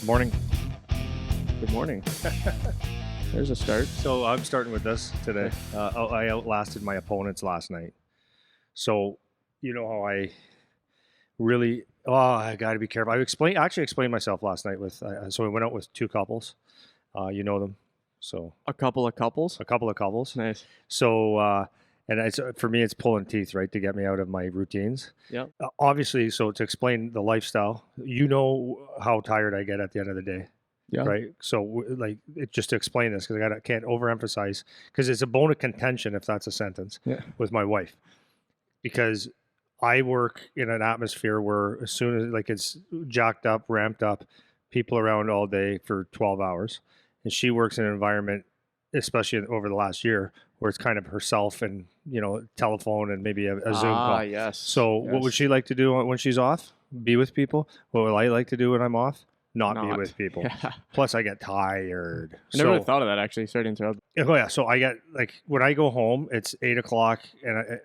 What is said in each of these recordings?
Morning. Good morning. There's a start. So I'm starting with this today. I outlasted my opponents last night. So you know how I really, I got to be careful. I actually explained myself last night with, so we went out with two couples. You know them. So A couple of couples. a couple of couples. Nice. So, and for me, it's pulling teeth, right, to get me out of my routines. Yeah. Obviously, so to explain the lifestyle, you know how tired I get at the end of the day. Yeah. Right. So just to explain this, because I can't overemphasize, because it's a bone of contention, if that's a sentence, Yeah. with my wife, because I work in an atmosphere where as soon as it's jacked up, ramped up, people around all day for 12 hours. And she works in an environment, especially over the last year, where it's kind of herself and, telephone and maybe a Zoom call. Yes. So what would she like to do when she's off? Be with people. What would I like to do when I'm off? Not be with people. Yeah. Plus, I get tired. I never really thought of that, actually. Sorry to interrupt. Oh, yeah. So I get, when I go home, it's 8 o'clock, and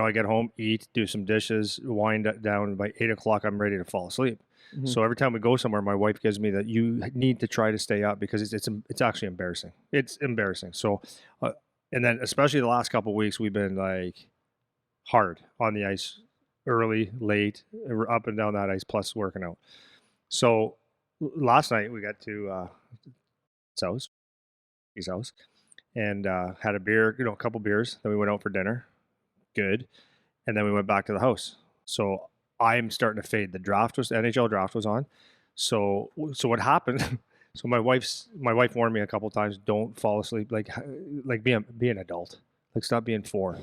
I get home, eat, do some dishes, wind down. By 8 o'clock, I'm ready to fall asleep. Mm-hmm. So every time we go somewhere, my wife gives me that you need to try to stay up, because it's actually embarrassing. It's embarrassing. So, and then especially the last couple of weeks, we've been hard on the ice, early, late, up and down that ice, plus working out. So last night we got to his house, and had a beer, a couple beers. Then we went out for dinner, good, and then we went back to the house. So I'm starting to fade. The NHL draft was on. So what happened? So my wife warned me a couple times, don't fall asleep. Be an adult. Stop being 4.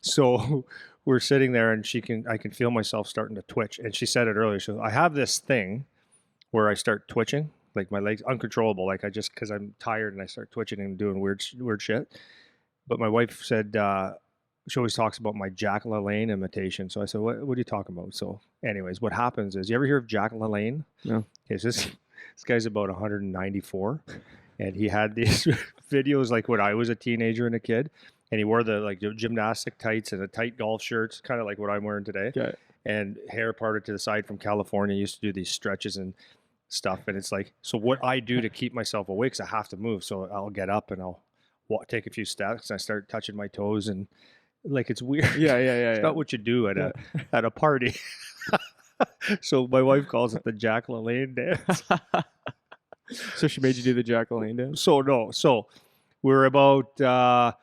So we're sitting there, and I can feel myself starting to twitch. And she said it earlier. So I have this thing where I start twitching, my legs uncontrollable. Because I'm tired and I start twitching and doing weird shit. But my wife said, she always talks about my Jack LaLanne imitation. So I said, what are you talking about? So anyways, what happens is, you ever hear of Jack LaLanne? No. Okay, so this guy's about 194, and he had these videos when I was a teenager and a kid, and he wore the gymnastic tights and a tight golf shirts, kind of like what I'm wearing today. Okay. And hair parted to the side from California. He used to do these stretches and stuff. And it's so what I do to keep myself awake is I have to move. So I'll get up and I'll take a few steps, and I start touching my toes, and it's weird. Yeah. It's not what you do at a party. So my wife calls it the Jack LaLanne dance. So she made you do the Jack LaLanne dance? So we're about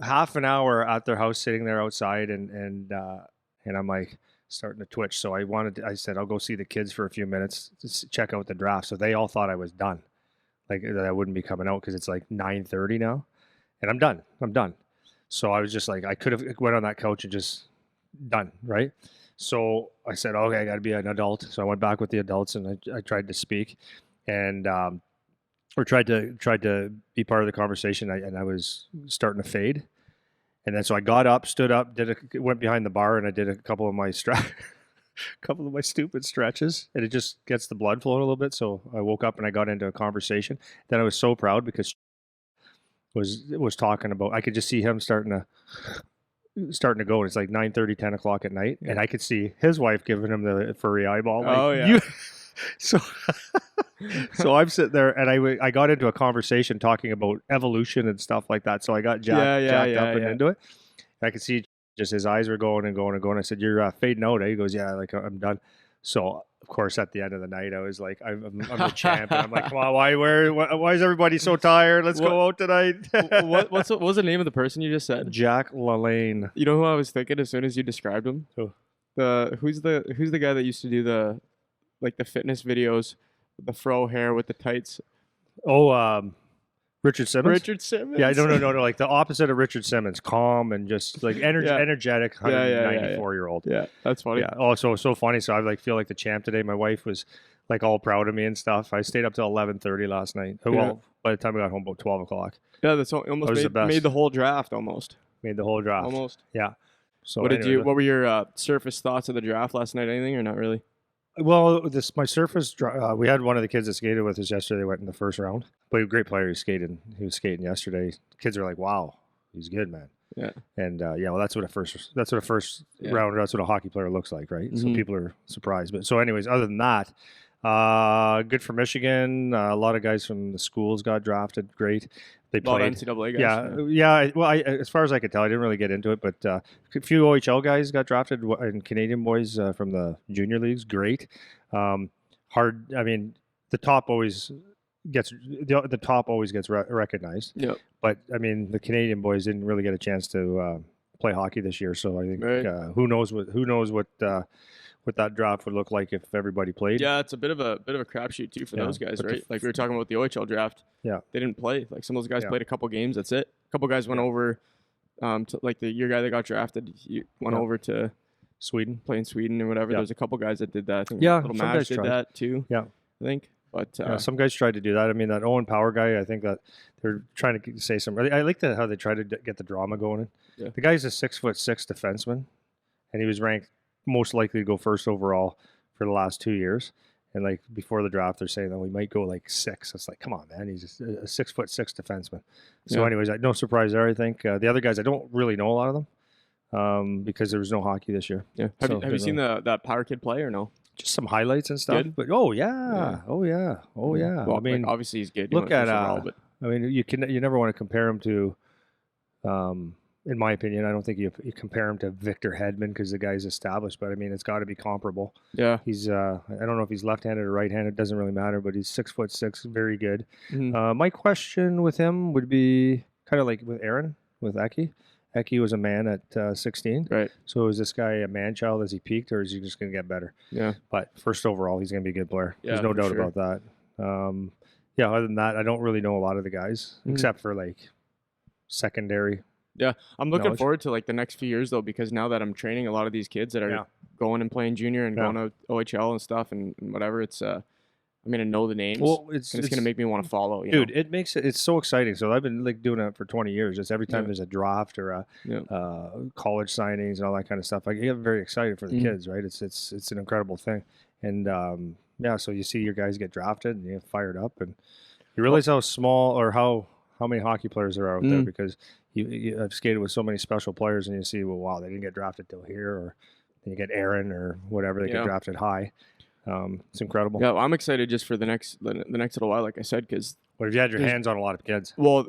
half an hour at their house, sitting there outside, and I'm starting to twitch. So I said, I'll go see the kids for a few minutes to check out the draft. So they all thought I was done, that I wouldn't be coming out, because it's 9:30 now, and I'm done. So I was just I could have went on that couch and just done, right? So I said, okay, I got to be an adult. So I went back with the adults, and I tried to speak, and or tried to be part of the conversation. And I was starting to fade. And then so I got up, stood up, went behind the bar, and I did a couple of my stupid stretches, and it just gets the blood flowing a little bit. So I woke up and I got into a conversation. Then I was so proud, because was talking about, I could just see him starting to go. And it's 9:30, 10 o'clock at night, and I could see his wife giving him the furry eyeball. So I'm sitting there, and I got into a conversation talking about evolution and stuff like that. So I got jacked up and into it. And I could see just his eyes were going and going and going. I said, "You're fading out." He goes, "Yeah, I'm done." So of course, at the end of the night, I was I'm the champ. And I'm like, "Come on, why is everybody so tired? Let's go out tonight." what was the name of the person you just said? Jack LaLanne. You know who I was thinking as soon as you described him? Who? Who's the guy that used to do the fitness videos, with the fro hair with the tights? Oh, Richard Simmons? Richard Simmons? Yeah, no, the opposite of Richard Simmons. Calm and just energetic 194-year-old. Yeah, that's funny. Yeah. Oh, so funny. So I feel like the champ today. My wife was all proud of me and stuff. I stayed up till 11:30 last night. Well, by the time I got home, about 12 o'clock. Yeah, that's almost made the whole draft almost. Made the whole draft. Almost. Yeah. So what were your surface thoughts of the draft last night? Anything or not really? Well, my surface. We had one of the kids that skated with us yesterday. Went in the first round, but he was a great player. He was skating yesterday. Kids are like, "Wow, he's good, man." Yeah. And well, that's what a first round. That's what a hockey player looks like, right? Mm-hmm. So people are surprised. But so, anyways, other than that, Good for Michigan. A lot of guys from the schools got drafted. Great. They A lot of played. NCAA guys. Yeah. Well, as far as I could tell, I didn't really get into it, but a few OHL guys got drafted, and Canadian boys from the junior leagues. Great. Hard. I mean, the top always the top always gets recognized. Yep. But I mean, the Canadian boys didn't really get a chance to play hockey this year, so I think Right. who knows what that draft would look like if everybody played. Yeah, it's a bit of a crapshoot too for Yeah, those guys, but right? Like we were talking about the OHL draft. Yeah. They didn't play. Like some of those guys Yeah. played a couple games. That's it. A couple guys went Yeah. over, to, like your guy that got drafted. He went Yeah. over to Sweden. play in Sweden or whatever. Yeah. There's a couple guys that did that. I think Yeah, Little some Mash guys did tried. that too. Yeah. I think. But Some guys tried to do that. I mean, that Owen Power guy, I think that they're trying to say some. I like how they try to get the drama going. Yeah. The guy's a 6'6" defenseman, and he was ranked most likely to go first overall for the last 2 years. And like before the draft, they're saying that we might go like 6. It's like, come on, man, he's a 6'6" defenseman. So, Yeah. anyways, no surprise there. I think the other guys, I don't really know a lot of them because there was no hockey this year. yeah. Have you seen that Power Kid play or no? Just some highlights and stuff. Good? But oh yeah. Well, I mean, like, obviously he's good. He look went at first overall, but I mean, you never want to compare him to, in my opinion, I don't think you compare him to Victor Hedman because the guy's established. But I mean, it's got to be comparable. yeah. He's I don't know if he's left-handed or right-handed. It doesn't really matter. But he's 6'6", very good. Mhm. My question with him would be kind of like with Aaron with Eki. Eki was a man at 16. Right. So is this guy a man child as he peaked, or is he just going to get better? Yeah. But first overall, he's going to be a good player. Yeah, There's no for doubt sure. about that. Yeah, other than that, I don't really know a lot of the guys Mhm. except for like secondary. Yeah, I'm looking knowledge. forward to like the next few years though, because now that I'm training a lot of these kids that are Yeah. going and playing junior and Yeah. going to OHL and stuff and whatever, it's I'm gonna know the names. Well, and it's gonna make me want to follow. You dude, know? it makes it's so exciting. So I've been like doing it for 20 years. Just every time Yeah. there's a draft or a Yeah. college signings and all that kind of stuff, I get very excited for the Mhm. kids. Right? It's an incredible thing. And yeah, so you see your guys get drafted and you get fired up, and you realize how small or how many hockey players there are out there because I've skated with so many special players, and you see, well, wow, they didn't get drafted till here, or then you get Aaron or whatever, they Yeah. get drafted high. It's incredible. Yeah, well, I'm excited just for the next little while, like I said, because What if you had your There's- hands on a lot of kids? well,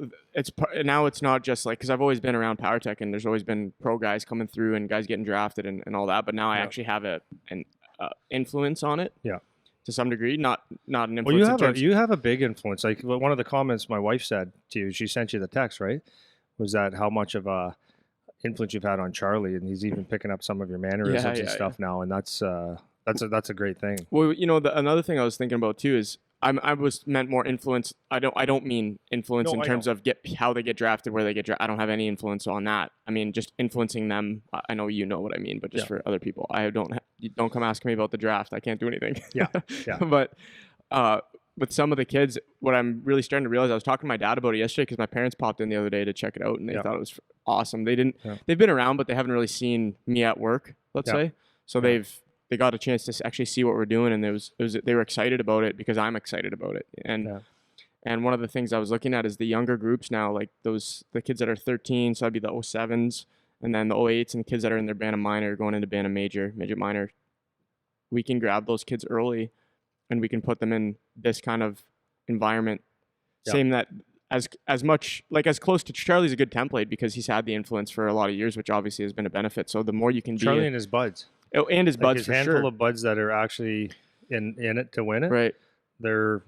now it's not just like because I've always been around PowerTech and there's always been pro guys coming through and guys getting drafted and all that, but now I Yeah. actually have an influence on it. Yeah. To some degree, not an influence. Well, you in have terms- you have a big influence. Like one of the comments my wife said to you, she sent you the text, right? Was that how much of a influence you've had on Charlie, and he's even picking up some of your mannerisms and yeah, stuff now, and that's a great thing. Well, you know, another thing I was thinking about too is I was meant more influence. I don't mean influence No, in I terms know. of how they get drafted, where they get drafted. I don't have any influence on that. I mean, just influencing them. I know you know what I mean, but just Yeah. for other people, I you don't come ask me about the draft. I can't do anything. Yeah, yeah. But with some of the kids, what I'm really starting to realize, I was talking to my dad about it yesterday because my parents popped in the other day to check it out, and they Yeah. thought it was awesome. They didn't. Yeah. They've been around, but they haven't really seen me at work. Let's Yeah. say. So Yeah. they got a chance to actually see what we're doing, and they were excited about it because I'm excited about it. Yeah. And one of the things I was looking at is the younger groups now, like the kids that are 13, so that'd be the 07s, and then the 08s, and the kids that are in their band of minor going into band of major minor. We can grab those kids early, and we can put them in this kind of environment. Yeah. Same that as much like as close to Charlie's a good template because he's had the influence for a lot of years, which obviously has been a benefit. So the more you can Charlie be, and his buds, and his like buds his for handful sure, of buds that are actually in it to win it. right? They're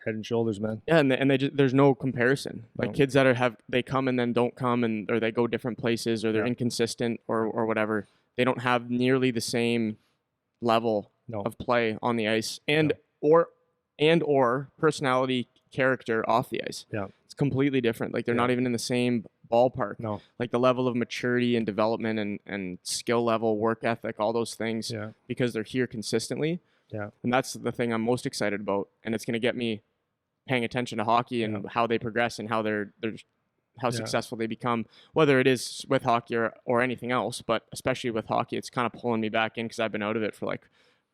head and shoulders, man. Yeah, and they just, there's no comparison. Like No. kids that they come and then don't come, and or they go different places, or they're Yeah. inconsistent, or whatever. They don't have nearly the same level No. of play on the ice, and or personality, character off the ice. Yeah. It's completely different. Like they're Yeah. not even in the same ballpark. No. Like the level of maturity and development and skill level, work ethic, all those things, Yeah. because they're here consistently. Yeah. And that's the thing I'm most excited about, and it's going to get me paying attention to hockey and Yeah. how they progress and how they're how Yeah. successful they become, whether it is with hockey or anything else, but especially with hockey, it's kind of pulling me back in because I've been out of it for like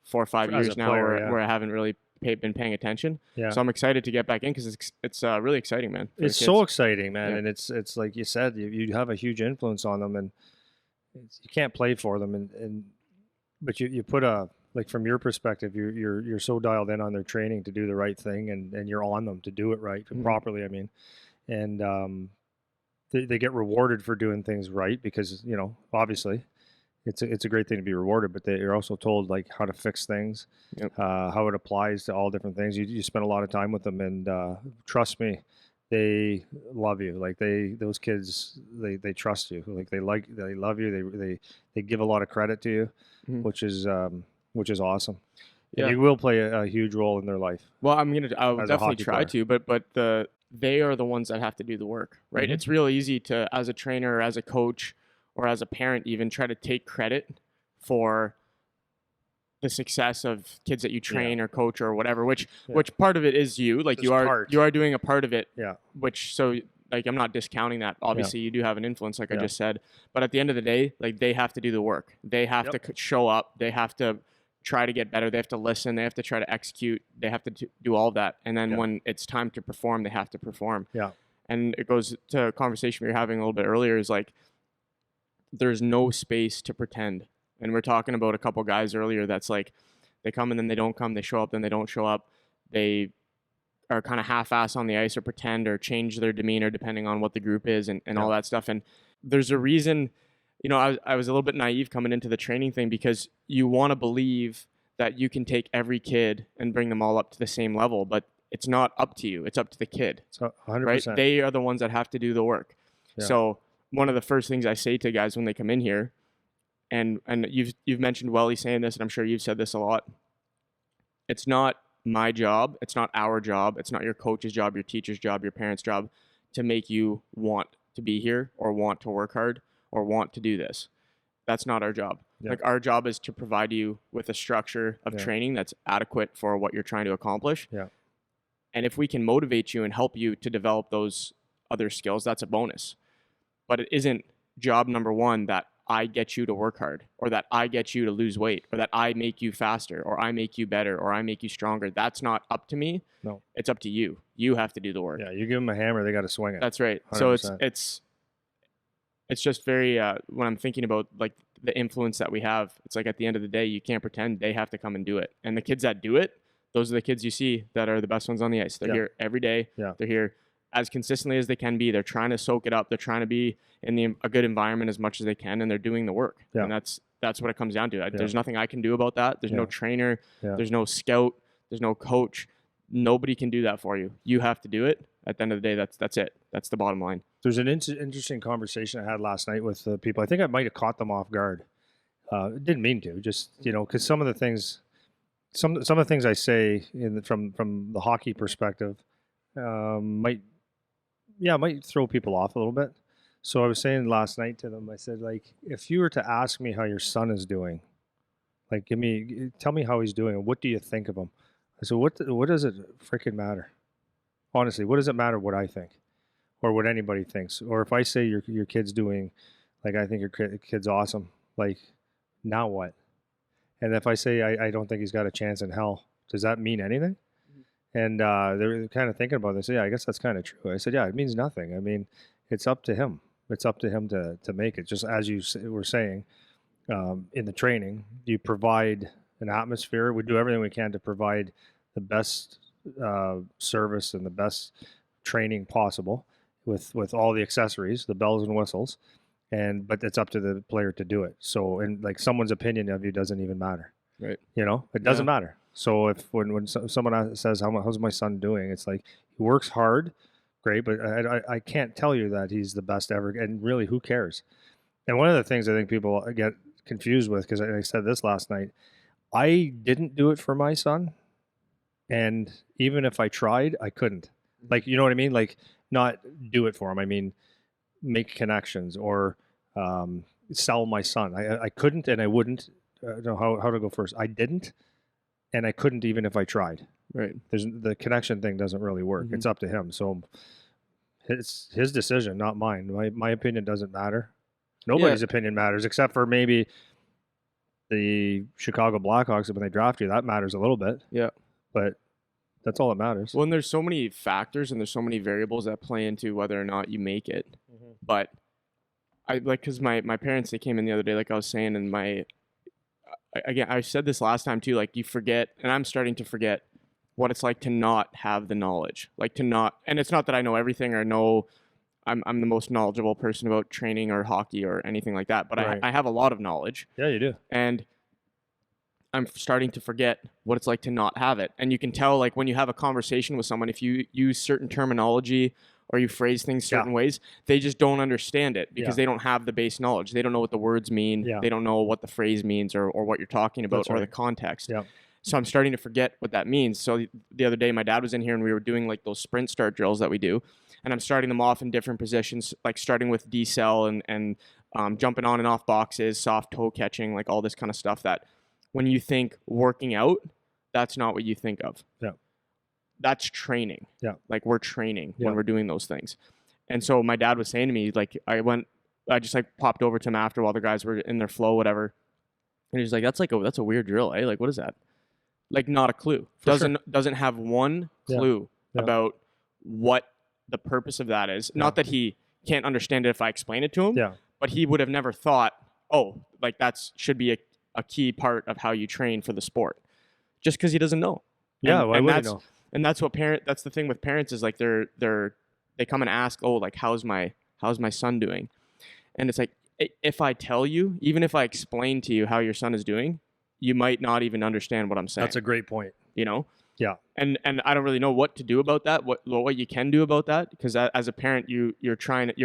4 or 5 As years a now, player, where, yeah. where I haven't really been paying attention. Yeah. So I'm excited to get back in because it's really exciting, man. for the It's so kids. exciting, man, Yeah. and it's like you said, you have a huge influence on them, and you can't play for them, and but you put a like from your perspective, you're so dialed in on their training to do the right thing, and you're on them to do it right and properly. I mean, and they get rewarded for doing things right because obviously it's a great thing to be rewarded, but you're also told like how to fix things, Yep. how it applies to all different things. You spend a lot of time with them, and trust me, they love you. Like those kids, they trust you. Like they love you. They give a lot of credit to you, Mhm. which is awesome. And Yeah. you will play a huge role in their life Well, I'll as a definitely hockey try player. to, but they are the ones that have to do the work, right? Mhm. It's real easy to, as a trainer or as a coach or as a parent, even try to take credit for the success of kids that you Yeah, train or coach or whatever, which yeah. which part of it is you, like This part. you are doing a part of it, Yeah, which so like I'm not discounting that. yeah, Obviously, you do have an influence, like I yeah. just said, but at the end of the day, like they have to do the work. They have to Yep. show up. They have to try to get better. They have to listen. They have to try to execute. They have to do all that. And then Yeah, when it's time to perform, they have to perform. yeah, And it goes to a conversation we were having a little bit earlier. Is like there's no space to pretend. And we're talking about a couple guys earlier that's like they come and then they don't come, they show up, then they don't show up. They are kind of half-ass on the ice or pretend or change their demeanor depending on what the group is and yeah, all that stuff. And there's a reason, I was a little bit naive coming into the training thing because you want to believe that you can take every kid and bring them all up to the same level, but it's not up to you. It's up to the kid, so right? 100%. They are the ones that have to do the work. Yeah, So one of the first things I say to guys when they come in here, and you've mentioned Welly saying this, and I'm sure you've said this a lot. It's not my job. It's not our job. It's not your coach's job, your teacher's job, your parents' job to make you want to be here or want to work hard or want to do this. That's not our job. yeah, Like our job is to provide you with a structure of yeah, training that's adequate for what you're trying to accomplish. yeah, And if we can motivate you and help you to develop those other skills, that's a bonus. But it isn't job number one that I get you to work hard or that I get you to lose weight or that I make you faster or I make you better or I make you stronger. That's not up to me. no, It's up to you. You have to do the work. yeah. You give them a hammer, they got to swing it. That's right. So 100%. it's just very when I'm thinking about like the influence that we have, it's like at the end of the day, you can't pretend. They have to come and do it. And the kids that do it, those are the kids you see that are the best ones on the ice. They're Yeah, here every day. yeah, They're here as consistently as they can be. They're trying to soak it up. They're trying to be in a good environment as much as they can, and they're doing the work. yeah, And that's what it comes down to. yeah, There's nothing I can do about that. There's yeah, no trainer. yeah. There's no scout. There's no coach. Nobody can do that for you. You have to do it. At the end of the day, that's it. That's the bottom line. There's an interesting conversation I had last night with people. I think I might have caught them off guard. Didn't mean to, just because some of the things, some of the things I say from the hockey perspective, might throw people off a little bit. So I was saying last night to them, I said, like, if you were to ask me how your son is doing, like, tell me how he's doing, and what do you think of him? I said, what does it freaking matter? Honestly, what does it matter what I think, or what anybody thinks, or if I say your kid's doing, like, I think your kid's awesome, like, now what? And if I say I don't think he's got a chance in hell, does that mean anything? And they were kind of thinking about this. Yeah, I guess that's kind of true. I said, yeah, it means nothing. I mean, it's up to him. It's up to him to make it. Just as you were saying, in the training, you provide an atmosphere. We do everything we can to provide the best service and the best training possible with all the accessories, the bells and whistles. But it's up to the player to do it. So, and like someone's opinion of you doesn't even matter. Right. It doesn't matter. So if when someone says how's my son doing, it's like he works hard, great, but I can't tell you that he's the best ever. And really, who cares? And one of the things I think people get confused with, because I said this last night, I didn't do it for my son, and even if I tried, I couldn't. Like, you know what I mean? Like, not do it for him. I mean, make connections or sell my son. I couldn't, and I wouldn't. Know how to go first. I didn't, and I couldn't even if I tried. Right. The connection thing doesn't really work. Mm-hmm. It's up to him. So it's his decision, not mine. My opinion doesn't matter. Nobody's opinion matters except for maybe the Chicago Blackhawks when they draft you. That matters a little bit. Yeah. But that's all that matters. Well, and there's so many factors and there's so many variables that play into whether or not you make it. Mm-hmm. But I like because my parents, they came in the other day, like I was saying, and again, I said this last time too, like you forget, and I'm starting to forget what it's like to not have the knowledge, like to not, and it's not that I know everything or know I'm the most knowledgeable person about training or hockey or anything like that, but Right. I have a lot of knowledge, Yeah, you do. and I'm starting to forget what it's like to not have it. And you can tell, like, when you have a conversation with someone, if you use certain terminology or you phrase things Yeah. certain ways, they just don't understand it because Yeah. they don't have the base knowledge. They don't know what the words mean. Yeah. They don't know what the phrase means or what you're talking about That's or the right. context. Yeah. So I'm starting to forget what that means. So the other day, my dad was in here and we were doing like those sprint start drills that we do. And I'm starting them off in different positions, like starting with decel and jumping on and off boxes, soft toe catching, like all this kind of stuff that when you think working out, that's not what you think of. Yeah. That's training. Yeah. Like we're training Yeah. when we're doing those things. And so my dad was saying to me, like, I just like popped over to him after while the guys were in their flow, whatever. And he's like, that's a weird drill, eh? Like, what is that? Like, not a clue. Doesn't have one clue about what the purpose of that is. Not that he can't understand it if I explain it to him. Yeah. But he would have never thought, oh, like that's should be a key part of how you train for the sport, just because he doesn't know. Yeah, why would he know? And that's that's the thing with parents is like they come and ask, oh, like how's my son doing, and it's like if I tell you, even if I explain to you how your son is doing, you might not even understand what I'm saying. That's a great point. You know. Yeah. And I don't really know what to do about that. What you can do about that, because as a parent, you're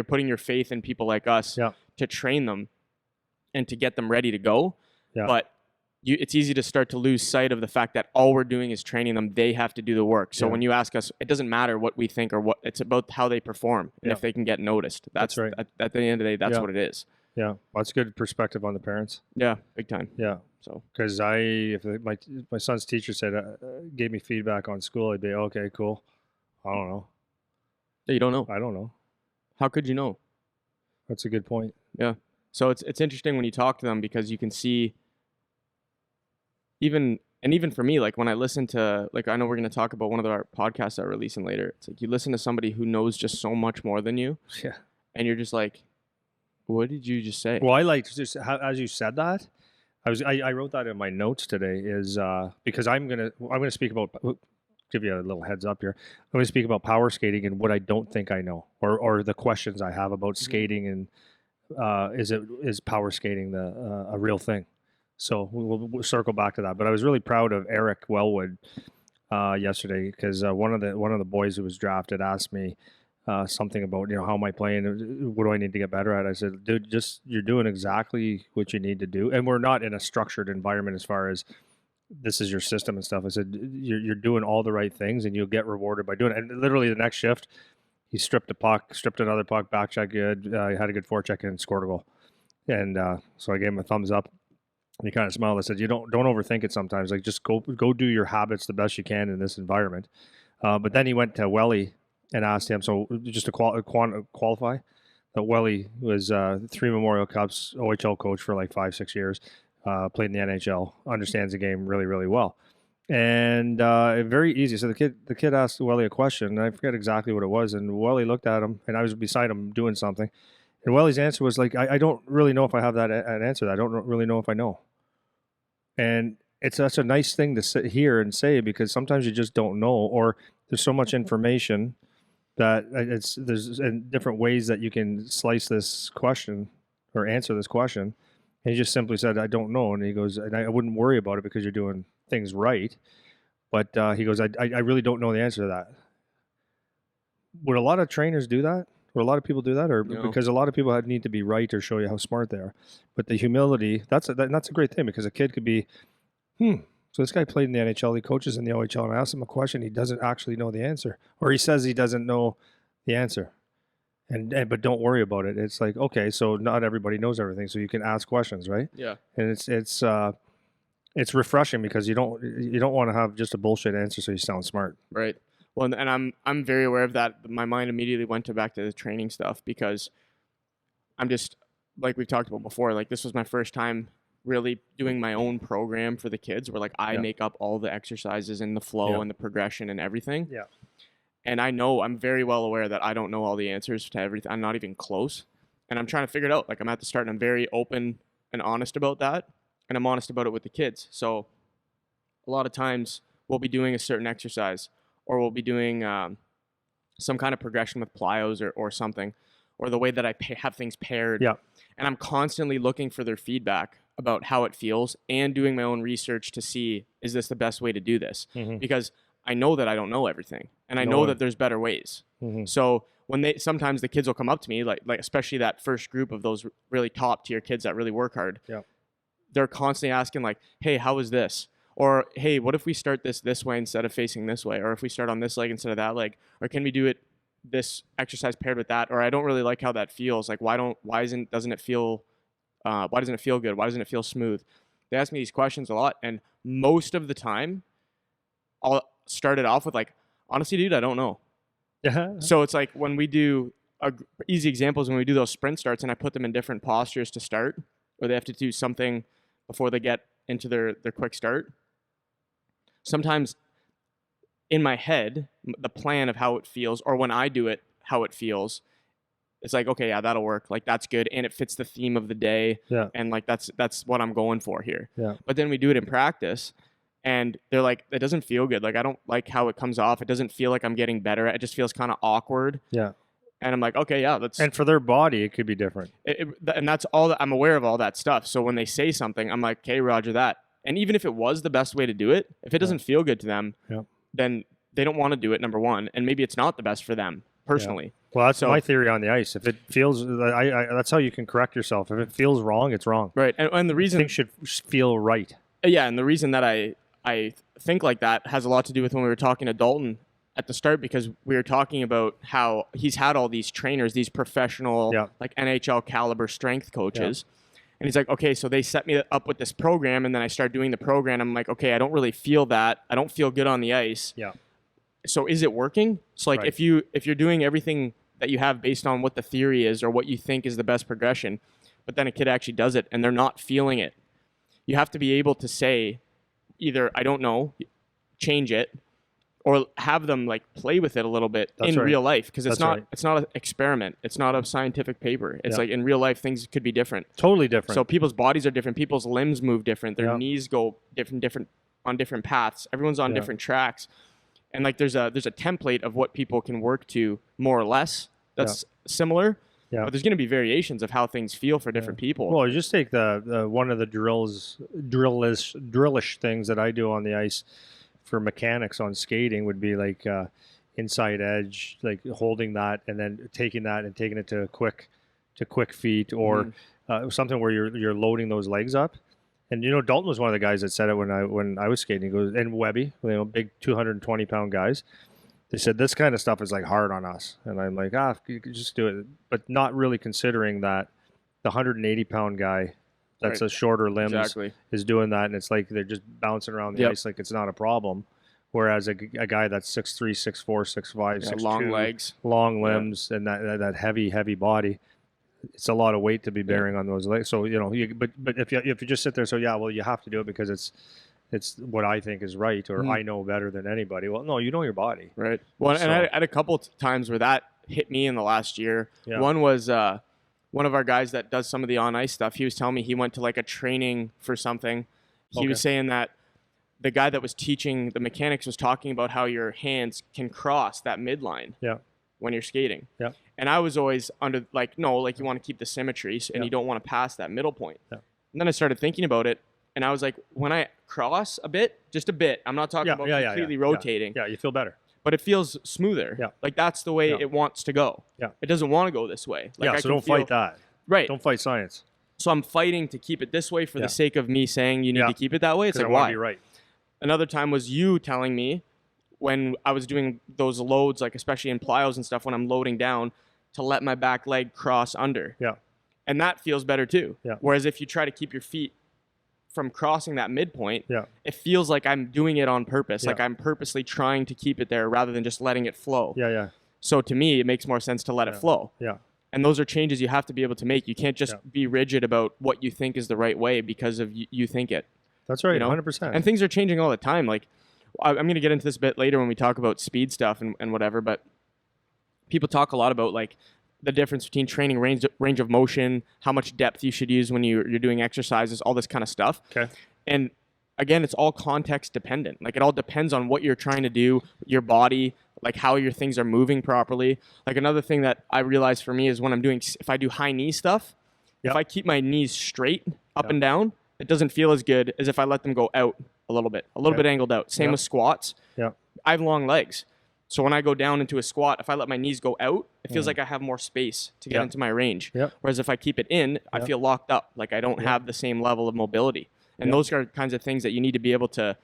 putting your faith in people like us to train them and to get them ready to go. Yeah. But it's easy to start to lose sight of the fact that all we're doing is training them. They have to do the work. So when you ask us, it doesn't matter what we think or what, it's about how they perform and if they can get noticed. That's right. At the end of the day, that's what it is. Yeah. Well, that's good perspective on the parents. Yeah, big time. Yeah. So because if my son's teacher said gave me feedback on school, I'd be okay, cool. I don't know. Yeah, you don't know. I don't know. How could you know? That's a good point. Yeah. So it's interesting when you talk to them because you can see even for me, like when I listen to, like, I know we're going to talk about one of our podcasts that we're releasing later. It's like you listen to somebody who knows just so much more than you. Yeah. And you're just like, what did you just say? Well, I liked just how, as you said that, I wrote that in my notes today is because I'm gonna speak about, give you a little heads up here. I'm going to speak about power skating and what I don't think I know, or the questions I have about skating and is power skating a real thing? So we'll circle back to that. But I was really proud of Eric Wellwood yesterday because one of the boys who was drafted asked me something about, how am I playing? What do I need to get better at? I said, dude, you're doing exactly what you need to do. And we're not in a structured environment as far as this is your system and stuff. I said, you're doing all the right things and you'll get rewarded by doing it. And literally the next shift, he stripped a puck, stripped another puck, back check good, had a good forecheck and scored a goal. And so I gave him a thumbs up. And he kind of smiled. I said, you don't overthink it sometimes. Like just go do your habits the best you can in this environment. But then he went to Welly and asked him, so just to qualify, that Welly was 3 Memorial Cups, OHL coach for like 5-6 years, played in the NHL, understands the game really, really well. And very easy. So the kid asked Welly a question, and I forget exactly what it was. And Welly looked at him, and I was beside him doing something. And Welly's answer was like, I don't really know if I have that an answer. I don't really know if I know. And it's such a nice thing to sit here and say because sometimes you just don't know, or there's so much information that there's different ways that you can slice this question or answer this question. And he just simply said, I don't know. And he goes, and I wouldn't worry about it because you're doing things right. But he goes, I really don't know the answer to that. Would a lot of trainers do that? Would a lot of people do that? Or no. Because a lot of people need to be right or show you how smart they are. But the humility, that's a great thing because a kid could be, so this guy played in the NHL, he coaches in the OHL, and I asked him a question, he doesn't actually know the answer. Or he says he doesn't know the answer. But don't worry about it. It's like, okay, so not everybody knows everything, so you can ask questions, right? Yeah. And it's refreshing because you don't want to have just a bullshit answer so you sound smart. Right. Well, and I'm very aware of that. My mind immediately went back to the training stuff because I'm just, like we've talked about before, like this was my first time really doing my own program for the kids where like I make up all the exercises and the flow and the progression and everything. Yeah. And I'm very well aware that I don't know all the answers to everything. I'm not even close. And I'm trying to figure it out. Like I'm at the start and I'm very open and honest about that. and I'm honest about it with the kids. So a lot of times we'll be doing a certain exercise, or we'll be doing some kind of progression with plyos or something, or the way that I have things paired. Yeah. And I'm constantly looking for their feedback about how it feels and doing my own research to see, is this the best way to do this? Because I know that I don't know everything, and I know that there's better ways. So when sometimes the kids will come up to me, like especially that first group of those really top tier kids that really work hard. Yeah. They're constantly asking like, hey, how is this? Or, hey, what if we start this way instead of facing this way? Or if we start on this leg instead of that leg? Or can we do it this exercise paired with that? Or I don't really like how that feels. Like, why doesn't it feel good? Why doesn't it feel smooth? They ask me these questions a lot, and most of the time, I'll start it off with like, honestly, dude, I don't know. Yeah. So it's like when we do easy examples, when we do those sprint starts, and I put them in different postures to start, or they have to do something before they get into their quick start. Sometimes in my head, the plan of how it feels, or when I do it, how it feels, it's like, okay, yeah, that'll work. Like, that's good. And it fits the theme of the day. Yeah. And like, that's what I'm going for here. Yeah. But then we do it in practice, and they're like, it doesn't feel good. Like, I don't like how it comes off. It doesn't feel like I'm getting better. It just feels kind of awkward. Yeah. And I'm like, okay, yeah, that's. And for their body, it could be different. And that's all that I'm aware of, all that stuff. So when they say something, I'm like, okay, Roger that. And even if it was the best way to do it, if it doesn't feel good to them, then they don't want to do it, number one. And maybe it's not the best for them personally. Yeah. Well, that's my theory on the ice. If it feels, that's how you can correct yourself. If it feels wrong, it's wrong. Right. And the reason things should feel right. Yeah. And the reason that I think like that has a lot to do with when we were talking to Dalton at the start, because we were talking about how he's had all these trainers, these professional, like NHL caliber strength coaches. Yeah. And he's like, okay, so they set me up with this program, and then I start doing the program. I'm like, okay, I don't really feel that. I don't feel good on the ice. Yeah. So is it working? So like, right. if you're doing everything that you have based on what the theory is or what you think is the best progression, but then a kid actually does it and they're not feeling it, you have to be able to say either, I don't know, change it, or have them like play with it a little bit real life, because it's not an experiment. It's not a scientific paper. It's like in real life things could be different. Totally different. So people's bodies are different. People's limbs move different. Their knees go different on different paths. Everyone's on different tracks. And like there's a template of what people can work to more or less that's similar. Yeah. But there's going to be variations of how things feel for different people. Well, you just take the one of the drillish things that I do on the ice for mechanics on skating would be like inside edge, like holding that and then taking it to quick feet, or something where you're loading those legs up. And Dalton was one of the guys that said it when I was skating. He goes, and Webby, big 220-pound guys. They said this kind of stuff is like hard on us, and I'm like, you could just do it, but not really considering that the 180-pound guy that's a shorter limbs is doing that, and it's like they're just bouncing around the ice like it's not a problem. Whereas a guy that's 6'3", 6'4", 6'5", 6'2", long legs, long limbs, and that heavy body, it's a lot of weight to be bearing on those legs. So but if you just sit there, so you have to do it because it's what I think is right, or I know better than anybody. Well, no, you know your body, right? Well, and I had a couple times where that hit me in the last year. Yeah. One was one of our guys that does some of the on ice stuff. He was telling me he went to like a training for something. He was saying that the guy that was teaching the mechanics was talking about how your hands can cross that midline when you're skating. Yeah. And I was always under you want to keep the symmetry, and you don't want to pass that middle point. Yeah. And then I started thinking about it, and I was like, when I cross just a bit, I'm not talking about completely rotating. Yeah, you feel better. But it feels smoother. Yeah. Like that's the way it wants to go. Yeah. It doesn't want to go this way. So don't fight that. Right. Don't fight science. So I'm fighting to keep it this way for the sake of me saying you need to keep it that way. It's like, why? Be right. Another time was you telling me when I was doing those loads, like especially in plyos and stuff, when I'm loading down, to let my back leg cross under. Yeah. And that feels better too. Yeah. Whereas if you try to keep your feet from crossing that midpoint, it feels like I'm doing it on purpose. Like I'm purposely trying to keep it there rather than just letting it flow. Yeah, yeah. So to me, it makes more sense to let it flow. Yeah. And those are changes you have to be able to make. You can't just be rigid about what you think is the right way because of you think it. That's right, 100%. And things are changing all the time. Like, I'm going to get into this a bit later when we talk about speed stuff and whatever, but people talk a lot about like the difference between training range of motion, how much depth you should use when you're doing exercises, all this kind of stuff. Okay. And again, it's all context dependent. Like it all depends on what you're trying to do, your body, like how your things are moving properly. Like another thing that I realized for me is when if I do high knee stuff, if I keep my knees straight up and down, it doesn't feel as good as if I let them go out a little bit angled out. Same with squats. Yeah. I have long legs. So when I go down into a squat, if I let my knees go out, it feels like I have more space to get into my range. Yep. Whereas if I keep it in, I feel locked up. Like I don't have the same level of mobility. And those are kinds of things that you need to be able to,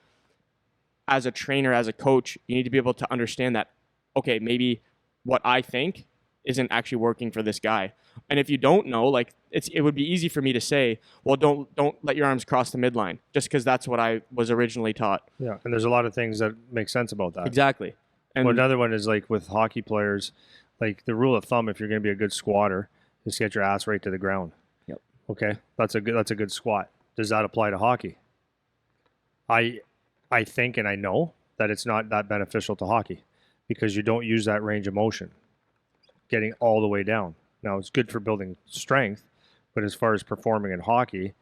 as a trainer, as a coach, you need to be able to understand that, okay, maybe what I think isn't actually working for this guy. And if you don't know, like it would be easy for me to say, well, don't let your arms cross the midline, just because that's what I was originally taught. Yeah, and there's a lot of things that make sense about that. Exactly. And another one is like with hockey players, like the rule of thumb, if you're going to be a good squatter, is get your ass right to the ground. Yep. Okay, that's a good squat. Does that apply to hockey? I think and I know that it's not that beneficial to hockey because you don't use that range of motion getting all the way down. Now, it's good for building strength, but as far as performing in hockey,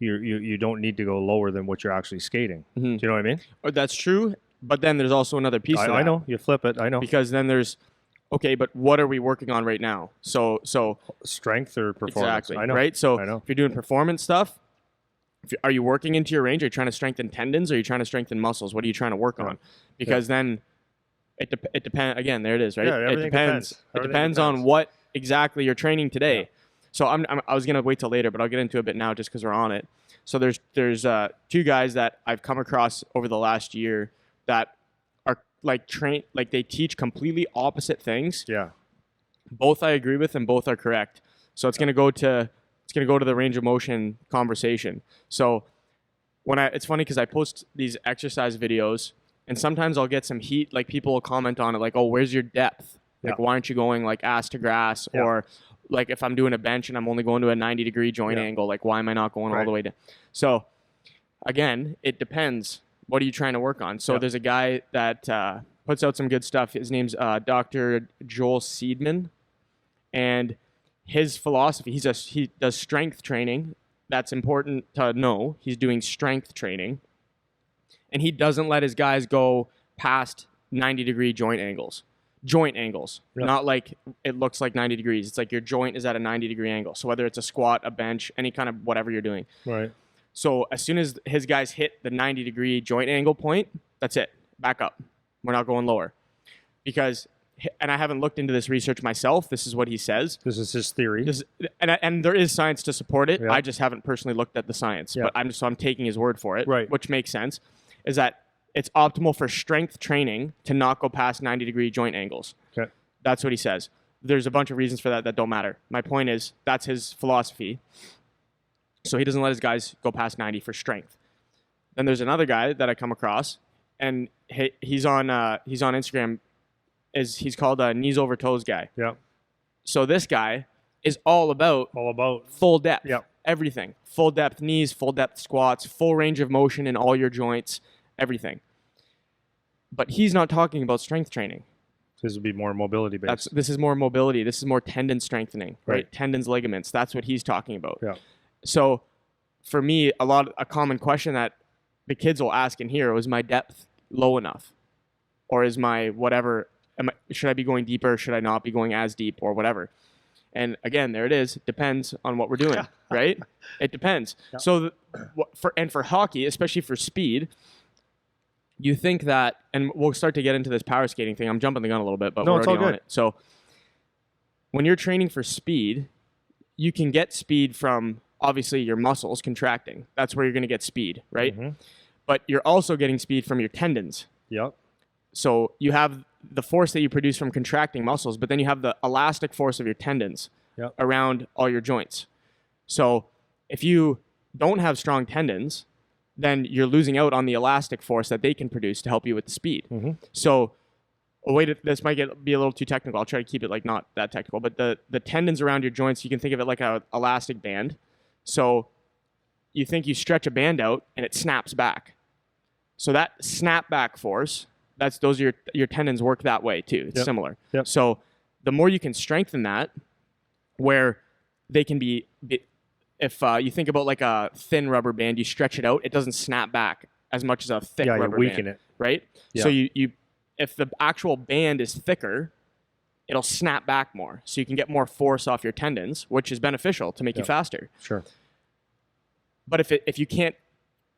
you don't need to go lower than what you're actually skating. Do you know what I mean? That's true, but then there's also another piece to that. I know. You flip it. I know. Because then there's, okay, but what are we working on right now? So strength or performance? Exactly. I know. Right? So I know. if you're doing performance stuff, are you working into your range? Are you trying to strengthen tendons? Or are you trying to strengthen muscles? What are you trying to work on? Because then it depends. Again, there it is, right? Yeah, everything depends. It depends on what exactly you're training today. Yeah. So I was gonna wait till later, but I'll get into a bit now just because we're on it. So there's two guys that I've come across over the last year that are like they teach completely opposite things. Yeah. Both I agree with and both are correct. So it's gonna go to the range of motion conversation. So it's funny because I post these exercise videos and sometimes I'll get some heat, like people will comment on it like, oh, where's your depth? Like, why aren't you going like ass to grass? Yeah. Or like if I'm doing a bench and I'm only going to a 90-degree joint angle, like why am I not going all the way down? So again, it depends. What are you trying to work on? So there's a guy that puts out some good stuff. His name's Dr. Joel Seedman. And his philosophy, he does strength training. That's important to know. He's doing strength training. And he doesn't let his guys go past 90-degree joint angles. Not like it looks like 90 degrees. It's like your joint is at a 90-degree angle. So whether it's a squat, a bench, any kind of whatever you're doing. Right. So as soon as his guys hit the 90-degree joint angle point, that's it. Back up. We're not going lower. Because, and I haven't looked into this research myself. This is what he says. This is his theory. And there is science to support it. Yeah. I just haven't personally looked at the science. Yeah. But I'm taking his word for it, right. Which makes sense. Is that it's optimal for strength training to not go past 90-degree joint angles. Okay. That's what he says. There's a bunch of reasons for that don't matter. My point is that's his philosophy. So he doesn't let his guys go past 90 for strength. Then there's another guy that I come across, and he's on Instagram. He's called Knees Over Toes guy. Yeah. So this guy is all about full depth. Yeah. Everything. Full depth knees, full depth squats, full range of motion in all your joints, everything. But he's not talking about strength training. This would be more mobility based. This is more mobility. This is more tendon strengthening, right? Tendons, ligaments. That's what he's talking about. Yeah. So for me, a common question that the kids will ask in here was, my depth low enough? Or is my whatever, should I be going deeper? Should I not be going as deep or whatever? And again, there it is. It depends on what we're doing, right? It depends. Yeah. So for hockey, especially for speed, you think that, and we'll start to get into this power skating thing. I'm jumping the gun a little bit, but we're already on it. So when you're training for speed, you can get speed from obviously your muscles contracting. That's where you're going to get speed, right? Mm-hmm. But you're also getting speed from your tendons. Yep. So you have the force that you produce from contracting muscles, but then you have the elastic force of your tendons around all your joints. So if you don't have strong tendons, then you're losing out on the elastic force that they can produce to help you with the speed. Mm-hmm. So this might be a little too technical. I'll try to keep it like not that technical, but the tendons around your joints, you can think of it like an elastic band. So you think you stretch a band out and it snaps back. So that snapback force, those are your tendons work that way too. It's similar. Yep. So the more you can strengthen that, where they can be. If you think about like a thin rubber band, you stretch it out, it doesn't snap back as much as a thick Yeah, you rubber weaken band, it. right? Yeah. So you if the actual band is thicker, it'll snap back more, so you can get more force off your tendons, which is beneficial to make you faster. Sure. But if you can't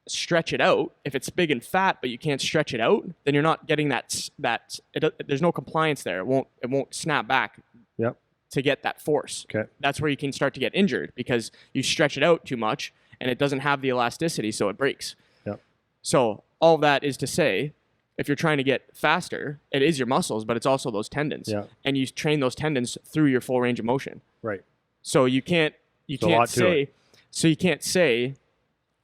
stretch it out, if it's big and fat but you can't stretch it out, then you're not getting there's no compliance there. It won't snap back Yep. to get that force. Okay. That's where you can start to get injured, because you stretch it out too much and it doesn't have the elasticity, so it breaks. Yep. So all of that is to say, if you're trying to get faster, it is your muscles, but it's also those tendons. Yeah. And you train those tendons through your full range of motion. Right. So you can't say,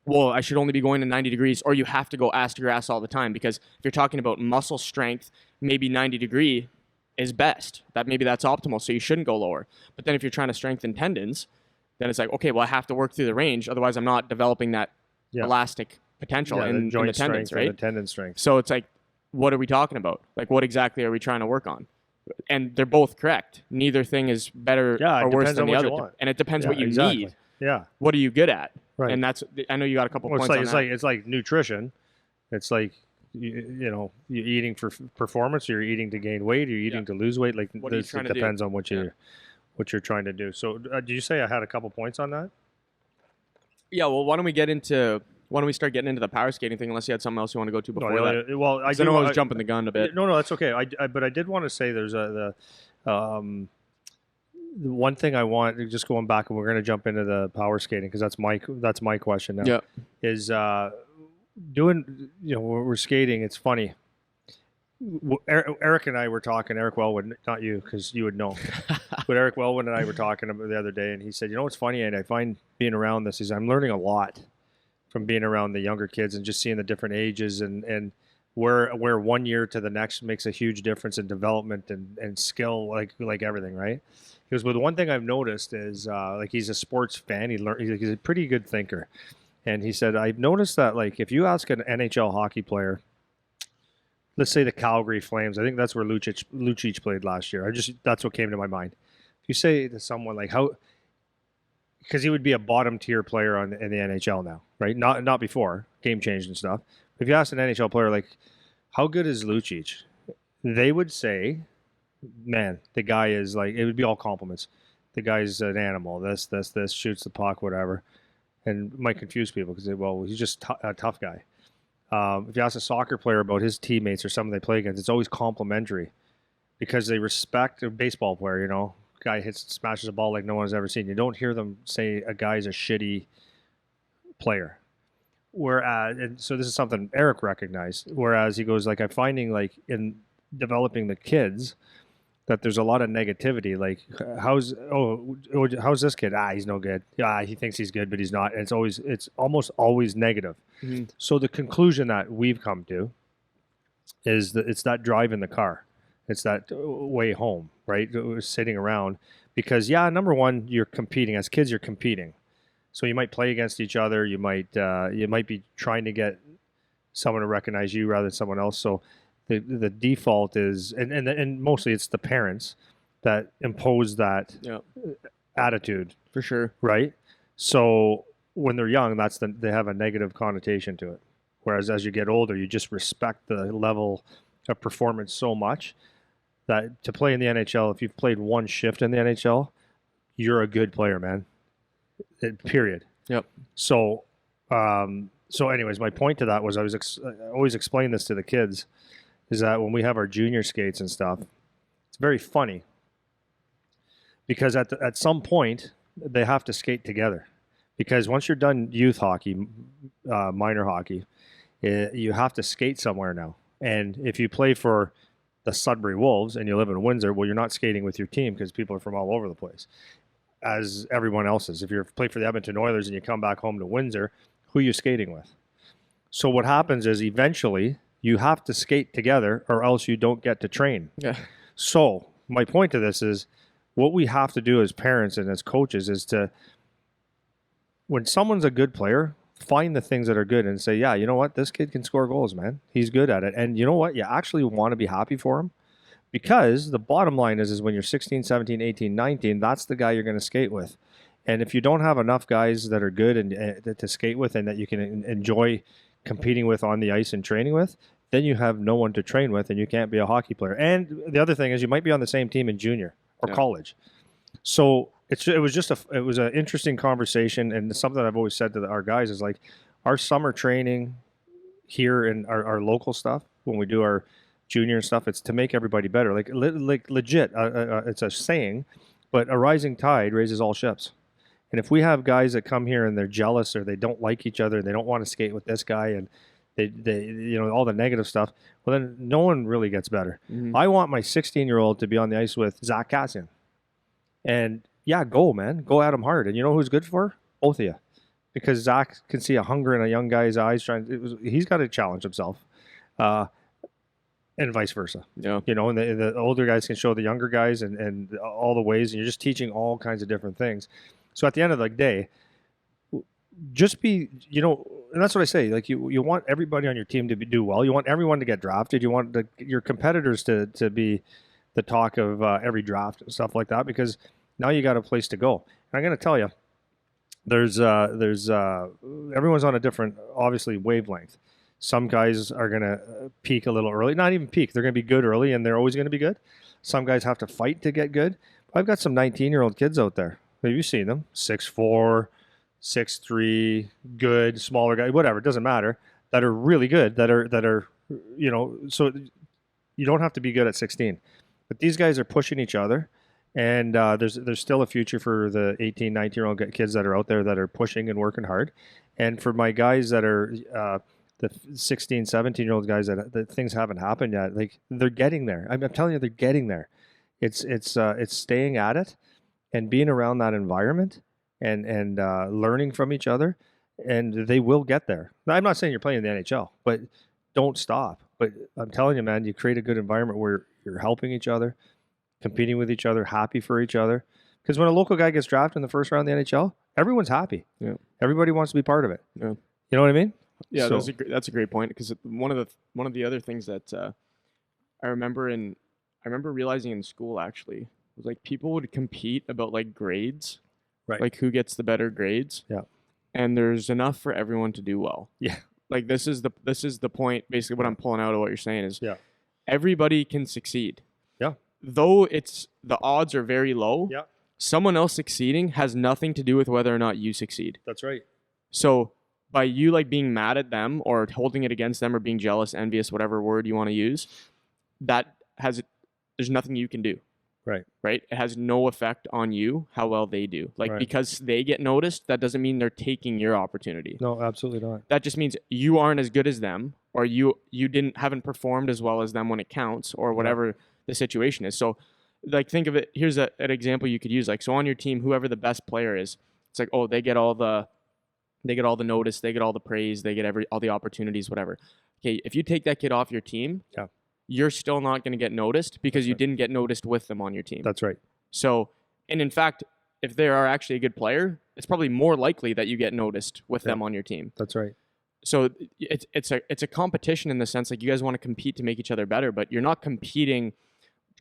well, I should only be going to 90 degrees, or you have to go ass to grass all the time. Because if you're talking about muscle strength, maybe 90 degree is best. Maybe that's optimal, so you shouldn't go lower. But then if you're trying to strengthen tendons, then it's like, okay, well, I have to work through the range, otherwise I'm not developing that elastic potential in the joint tendons, strength, right? and the tendon strength. So it's like, what are we talking about? Like, what exactly are we trying to work on? And they're both correct. Neither thing is better or worse than the other. And it depends what you need. Yeah. What are you good at? Right. And I know you got a couple points on that. It's like nutrition. It's like, you're eating for performance, or you're eating to gain weight, or you're eating to lose weight. Like, it depends on what you're trying to do. So did you say I had a couple points on that? Yeah. Well, why don't we start getting into the power skating thing, unless you had something else you want to go to before that? Well, I know I was jumping the gun a bit. No, that's okay. But I did want to say there's the one thing I want, just going back, and we're going to jump into the power skating, because that's my question now. Yeah. Is doing, when we're skating, it's funny. Eric and I were talking, Eric Wellwood, not you, because you would know, but Eric Wellwood and I were talking about the other day, and he said, what's funny, and I find being around this is I'm learning a lot from being around the younger kids and just seeing the different ages and where 1 year to the next makes a huge difference in development and skill, like everything, right? He goes, well, the one thing I've noticed is, like, he's a sports fan. He's a pretty good thinker. And he said, I've noticed that, like, if you ask an NHL hockey player, let's say the Calgary Flames, I think that's where Lucic played last year. That's what came to my mind. If you say to someone, like, because he would be a bottom tier player in the NHL now, right? Not before, game changed and stuff. If you ask an NHL player, like, how good is Lucic? They would say, man, the guy is, like, it would be all compliments. The guy's an animal. This, shoots the puck, whatever. And it might confuse people because, well, he's just a tough guy. If you ask a soccer player about his teammates or someone they play against, it's always complimentary because they respect a baseball player, guy smashes a ball like no one has ever seen. You don't hear them say a guy's a shitty player. And so this is something Eric recognized. Whereas he goes, like, I'm finding, like, in developing the kids, that there's a lot of negativity. Like, how's this kid? He's no good. He thinks he's good, but he's not. And it's almost always negative. Mm-hmm. So the conclusion that we've come to is that it's that drive in the car. It's that way home, right? Sitting around, because number one, you're competing. As kids, you're competing. So you might play against each other. You might be trying to get someone to recognize you rather than someone else. So the default is, and mostly it's the parents that impose that attitude, for sure, right? So when they're young, they have a negative connotation to it. Whereas as you get older, you just respect the level of performance so much that to play in the NHL, if you've played one shift in the NHL, you're a good player, man. Period. Yep. So, anyways, my point to that was I always explain this to the kids, is that when we have our junior skates and stuff, it's very funny because at some point they have to skate together, because once you're done youth hockey, minor hockey, you have to skate somewhere now. And if you play for the Sudbury Wolves and you live in Windsor, well, you're not skating with your team because people are from all over the place, as everyone else is. If you play for the Edmonton Oilers and you come back home to Windsor, who are you skating with? So what happens is eventually you have to skate together or else you don't get to train. Yeah. So my point to this is what we have to do as parents and as coaches is to, when someone's a good player, find the things that are good and say, you know what? This kid can score goals, man. He's good at it. And you know what? You actually want to be happy for him Because the bottom line is when you're 16, 17, 18, 19, that's the guy you're going to skate with. And if you don't have enough guys that are good and to skate with and that you can enjoy competing with on the ice and training with, then you have no one to train with and you can't be a hockey player. And the other thing is you might be on the same team in junior or college. So it was an interesting conversation, and something I've always said to our guys is like our summer training here and our local stuff when we do our junior and stuff, it's to make everybody better. Like legit, it's a saying, but a rising tide raises all ships. And if we have guys that come here and they're jealous or they don't like each other and they don't want to skate with this guy and they all the negative stuff, well then no one really gets better. Mm-hmm. I want my 16-year-old to be on the ice with Zach Cassian. And yeah, go, man. Go at him hard. And you know who's good for? Both of you. Because Zach can see a hunger in a young guy's eyes. He's got to challenge himself. And vice versa. Yeah. You know, and the older guys can show the younger guys and all the ways. And you're just teaching all kinds of different things. So at the end of the day, just be, and that's what I say. Like you want everybody on your team to do well. You want everyone to get drafted. You want your competitors to be the talk of every draft and stuff like that, because now you got a place to go. And I'm going to tell you, there's everyone's on a different, obviously, wavelength. Some guys are going to peak a little early, not even peak. They're going to be good early, and they're always going to be good. Some guys have to fight to get good. I've got some 19-year-old kids out there. Have you seen them? 6'4", 6'3", good, smaller guy, whatever, it doesn't matter, that are really good, that are so you don't have to be good at 16. But these guys are pushing each other, and there's still a future for the 18, 19-year-old kids that are out there that are pushing and working hard. And for my guys that are the 16, 17-year-old guys that things haven't happened yet, like they're getting there. I'm telling you, they're getting there. It's staying at it and being around that environment and learning from each other, and they will get there. Now, I'm not saying you're playing in the NHL, but don't stop. But I'm telling you, man, you create a good environment where you're helping each other, competing with each other, happy for each other. Because when a local guy gets drafted in the first round of the NHL, everyone's happy. Yeah. Everybody wants to be part of it. Yeah. You know what I mean? Yeah, so, that's a great point. Because one of the other things that I remember realizing in school actually was like people would compete about like grades, right? Like who gets the better grades. Yeah. And there's enough for everyone to do well. Yeah. Like this is the point. Basically, what I'm pulling out of what you're saying is, everybody can succeed. Yeah. Though the odds are very low. Yeah. Someone else succeeding has nothing to do with whether or not you succeed. That's right. So by you like being mad at them or holding it against them or being jealous, envious, whatever word you want to use, there's nothing you can do. Right. Right. It has no effect on you how well they do. Like because they get noticed, that doesn't mean they're taking your opportunity. No, absolutely not. That just means you aren't as good as them, or you haven't performed as well as them when it counts, or whatever the situation is. So, like, think of it. Here's an example you could use. Like, so on your team, whoever the best player is, it's like, oh, they get all the notice, they get all the praise, they get all the opportunities, whatever. Okay, if you take that kid off your team, you're still not going to get noticed because you didn't get noticed with them on your team. That's right. So, and in fact, if they are actually a good player, it's probably more likely that you get noticed with them on your team. That's right. So it's a competition in the sense like you guys want to compete to make each other better, but you're not competing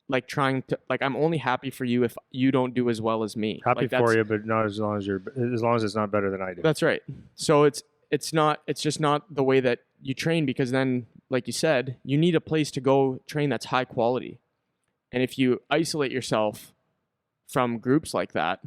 like trying to like I'm only happy for you if you don't do as well as me. Happy for you, but not as long as it's not better than I do. That's right. So it's just not the way that you train, because then, like you said, you need a place to go train that's high quality. And if you isolate yourself from groups like that,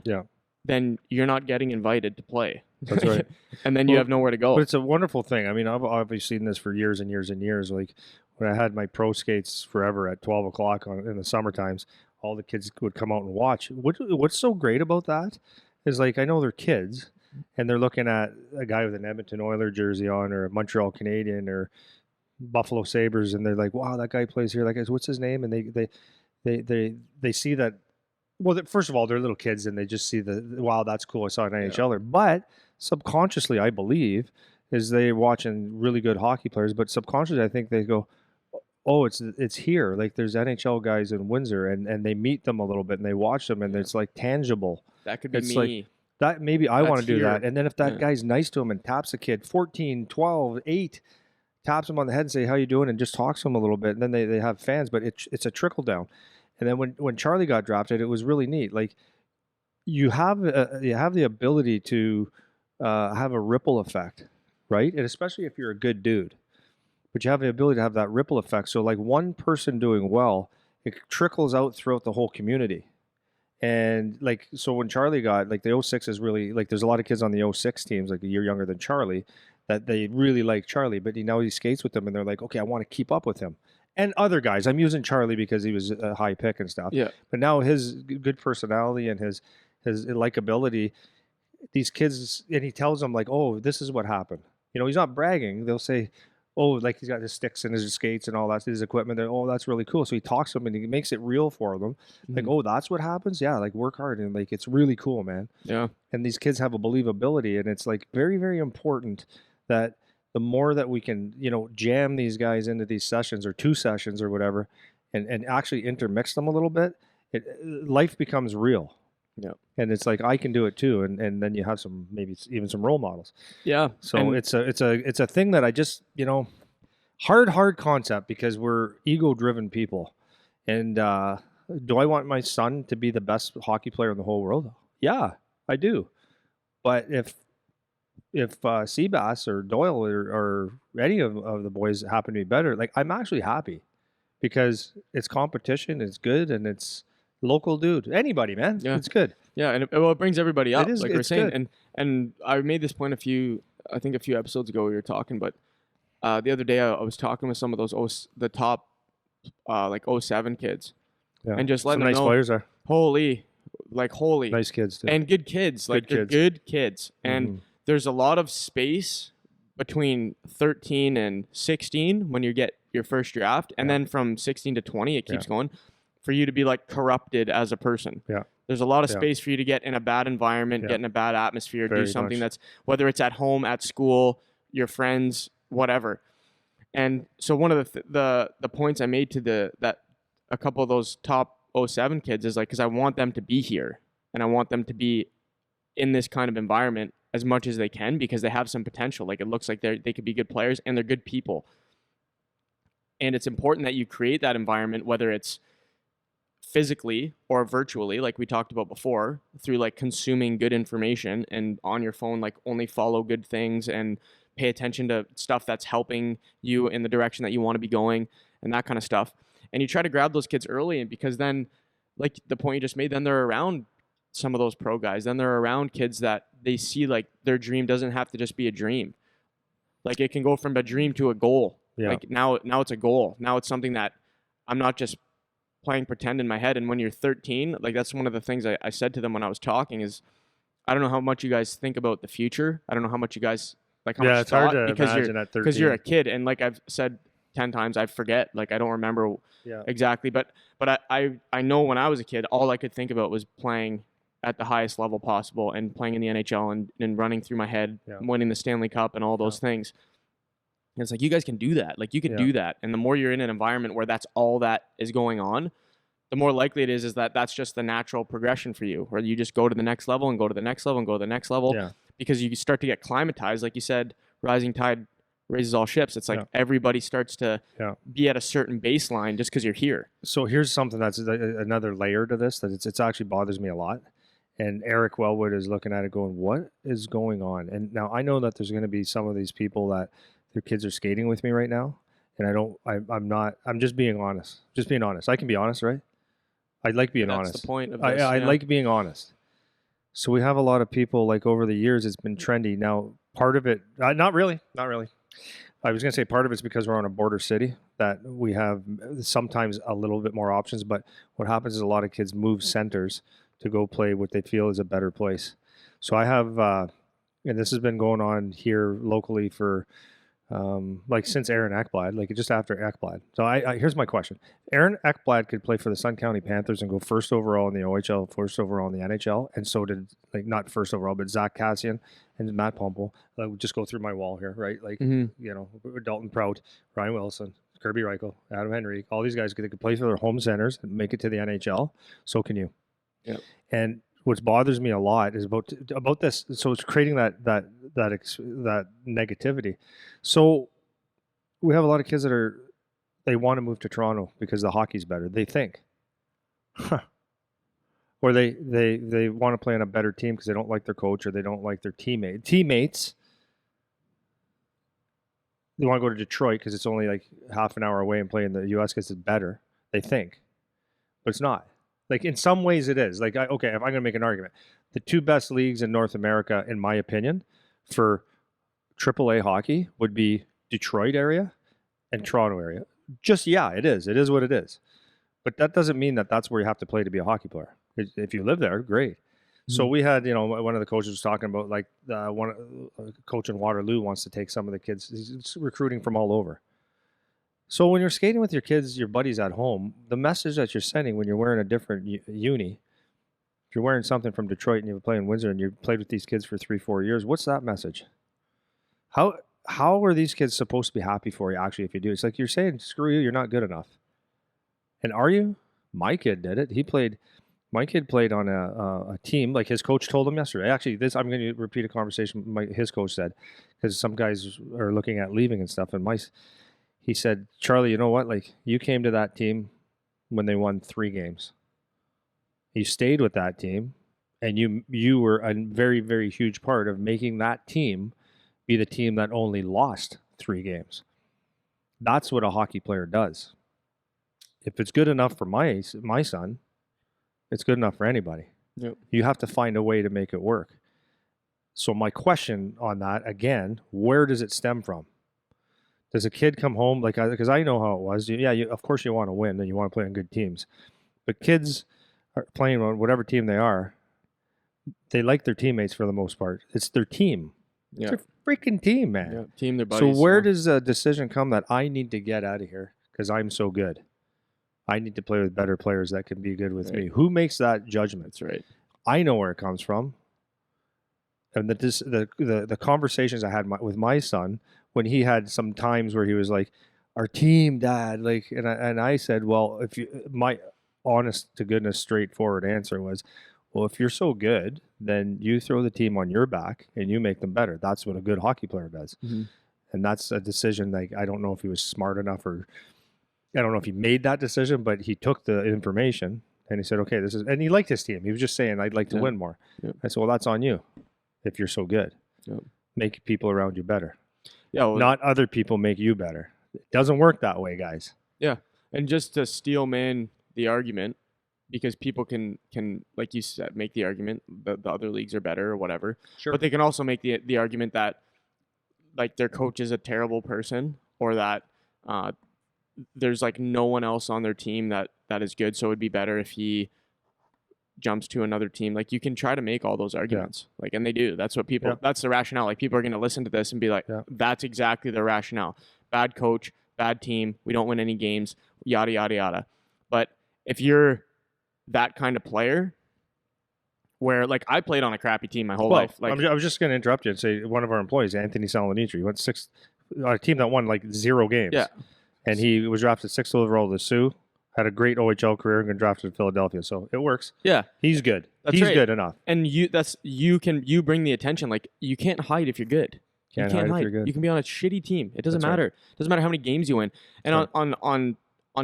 then you're not getting invited to play. That's right. And then you have nowhere to go. But it's a wonderful thing. I mean, I've obviously seen this for years and years and years. Like when I had my pro skates forever at 12 o'clock in the summer times, all the kids would come out and watch. What's so great about that is, like, I know they're kids and they're looking at a guy with an Edmonton Oilers jersey on, or a Montreal Canadian or Buffalo Sabres, and they're like, wow, that guy plays here. That guy's, what's his name? And they see that. Well, first of all, they're little kids and they just see wow, that's cool. I saw an NHLer. But subconsciously, I believe, is they're watching really good hockey players. But subconsciously, I think they go, oh, it's here. Like there's NHL guys in Windsor, and they meet them a little bit and they watch them, and it's like tangible. That could be it's me. Like, that maybe I want to do that. And then if that guy's nice to him and taps a kid 14, 12, 8, taps them on the head and say, how you doing? And just talks to them a little bit. And then they have fans, but it's a trickle down. And then when Charlie got drafted, it was really neat. Like you have the ability to have a ripple effect, right? And especially if you're a good dude, but you have the ability to have that ripple effect. So like one person doing well, it trickles out throughout the whole community. And like, so when Charlie got like the '06 is really like, there's a lot of kids on the '06 teams, like a year younger than Charlie, that they really like Charlie, but he skates with them and they're like, okay, I want to keep up with him. And other guys, I'm using Charlie because he was a high pick and stuff. Yeah. But now his good personality and his likability, these kids, and he tells them like, oh, this is what happened. He's not bragging. They'll say, oh, like he's got his sticks and his skates and all that, his equipment. They're, oh, that's really cool. So he talks to them and he makes it real for them. Like, oh, that's what happens. Yeah, like work hard and like it's really cool, man. Yeah. And these kids have a believability, and it's like very, very important that the more that we can, jam these guys into these sessions or 2 sessions or whatever, and actually intermix them a little bit, life becomes real. Yeah. And it's like I can do it too, and then you have some, maybe even some role models. Yeah. So And it's a thing that I just, hard concept because we're ego-driven people. And do I want my son to be the best hockey player in the whole world? Yeah, I do. But if Seabass or Doyle or any of the boys happen to be better, like I'm actually happy because it's competition, it's good, and it's local dude. Anybody, man. Yeah. It's good. yeah, and it brings everybody up, is, like we're it's saying. good. And I made this point I think a few episodes ago we were talking, but the other day I was talking with some of those the top like '07 kids, Yeah. and just letting Some them nice know, players are. holy, Nice kids too. and good kids, like they're kids. good kids, and Mhm. there's a lot of space between 13 and 16 when you get your first draft, and Yeah. then from 16 to 20 it keeps going, for you to be like corrupted as a person. Yeah. There's a lot of Yeah. space for you to get in a bad environment, get in a bad atmosphere, do Very something much. that's, whether it's at home, at school, your friends, whatever. And so one of the points I made to that a couple of those top '07 kids is like, because I want them to be here and I want them to be in this kind of environment as much as they can, because they have some potential. Like it looks like they could be good players and they're good people. And it's important that you create that environment, whether it's physically or virtually, like we talked about before, through like consuming good information and on your phone, like only follow good things and pay attention to stuff that's helping you in the direction that you want to be going and that kind of stuff. And you try to grab those kids early, and because then, like the point you just made, then they're around some of those pro guys. Then they're around kids that they see like their dream doesn't have to just be a dream. Like it can go from a dream to a goal. Yeah. Like now it's a goal. Now it's something that I'm not just playing pretend in my head. And when you're 13, like that's one of the things I said to them when I was talking is, I don't know how much you guys think about the future. I don't know how much you guys like how much It's hard thought, to imagine at 13. because you're a kid, and like I've said 10 times, I forget, like I don't remember exactly, but I know when I was a kid, all I could think about was playing at the highest level possible and playing in the NHL and running through my head, winning the Stanley Cup and all those things. And it's like, you guys can do that. Like you can do that. And the more you're in an environment where that's all that is going on, the more likely it is that that's just the natural progression for you, where you just go to the next level and go to the next level and go to the next level, because you start to get climatized. Like you said, rising tide raises all ships. It's like everybody starts to be at a certain baseline just because you're here. So here's something that's another layer to this that it's actually bothers me a lot. And Eric Wellwood is looking at it going, what is going on? And now I know that there's going to be some of these people that their kids are skating with me right now. And I'm just being honest. Just being honest. I can be honest, right? I like being honest. That's the point of this. I like being honest. So we have a lot of people, like over the years, it's been trendy. Now, part of it, not really. I was going to say part of it's because we're on a border city that we have sometimes a little bit more options. But what happens is a lot of kids move centers to go play what they feel is a better place. So I have, and this has been going on here locally for like since Aaron Ekblad, like just after Ekblad. So here's my question. Aaron Ekblad could play for the Sun County Panthers and go first overall in the OHL, first overall in the NHL, and so did, like, not first overall, but Zach Kassian and Matt Pumple. Just go through my wall here, right? Like, Dalton Prout, Ryan Wilson, Kirby Reichel, Adam Henrique, all these guys could play for their home centers and make it to the NHL. So can you. Yeah. And what bothers me a lot is about this. So it's creating that negativity. So we have a lot of kids that they want to move to Toronto because the hockey's better. They think, or they want to play on a better team because they don't like their coach or they don't like their teammates. They want to go to Detroit because it's only like half an hour away and play in the U.S. because it's better. They think, but it's not. Like in some ways it is. Like okay, if I'm going to make an argument, the two best leagues in North America, in my opinion, for AAA hockey would be Detroit area and Toronto area. Just it is. It is what it is. But that doesn't mean that that's where you have to play to be a hockey player. If you live there, great. So we had, one of the coaches was talking about like coach in Waterloo wants to take some of the kids. He's recruiting from all over. So when you're skating with your kids, your buddies at home, the message that you're sending when you're wearing a different uni, if you're wearing something from Detroit and you play in Windsor and you played with these kids for 3-4 years, what's that message? How are these kids supposed to be happy for you actually if you do? It's like you're saying, screw you, you're not good enough. And are you? My kid did it. My kid played on a team, like his coach told him yesterday. Actually, I'm going to repeat a conversation his coach said, because some guys are looking at leaving and stuff. And he said, Charlie, you know what? Like you came to that team when they won 3 games. You stayed with that team, and you were a very, very huge part of making that team be the team that only lost 3 games. That's what a hockey player does. If it's good enough for my son, it's good enough for anybody. Yep. You have to find a way to make it work. So my question on that, again, where does it stem from? Does a kid come home, like, because I know how it was. Of course you want to win and you want to play on good teams. But kids are playing on whatever team they are, they like their teammates for the most part. It's their team. Yeah. It's their freaking team, man. Yeah. Team, their buddies. So where does a decision come that I need to get out of here because I'm so good? I need to play with better players that can be good with me. Who makes that judgment? That's right. I know where it comes from. And the conversations I had with my son when he had some times where he was like, "Our team, Dad," like, and I said, "Well, my honest to goodness, straightforward answer was, well, if you're so good, then you throw the team on your back and you make them better. That's what a good hockey player does." Mm-hmm. And that's a decision. Like I don't know if he was smart enough or. I don't know if he made that decision, but he took the information and he said, okay, and he liked his team. He was just saying, I'd like to win more. Yep. I said, well, that's on you if you're so good. Yep. Make people around you better. Yeah, well, not other people make you better. It doesn't work that way, guys. Yeah. And just to steel man the argument, because people can, like you said, make the argument that the other leagues are better or whatever. Sure. But they can also make the argument that like their coach is a terrible person or that there's like no one else on their team that is good, so it'd be better if he jumps to another team. Like you can try to make all those arguments, like, and they do. That's what people. Yeah. That's the rationale. Like people are going to listen to this and be like, "That's exactly the rationale. Bad coach, bad team. We don't win any games. Yada yada yada." But if you're that kind of player, where like I played on a crappy team my whole life. Like I was just going to interrupt you and say one of our employees, Anthony Salanitri, went on a team that won like 0 games. Yeah. And he was drafted 6th overall to the Sioux, had a great OHL career, and got drafted to Philadelphia. So it works. Yeah. He's good. He's right. Good enough. And you bring the attention. Like you can't hide if you're good. You can't hide. If you're good. You can be on a shitty team. It doesn't matter. Right. It doesn't matter how many games you win. And on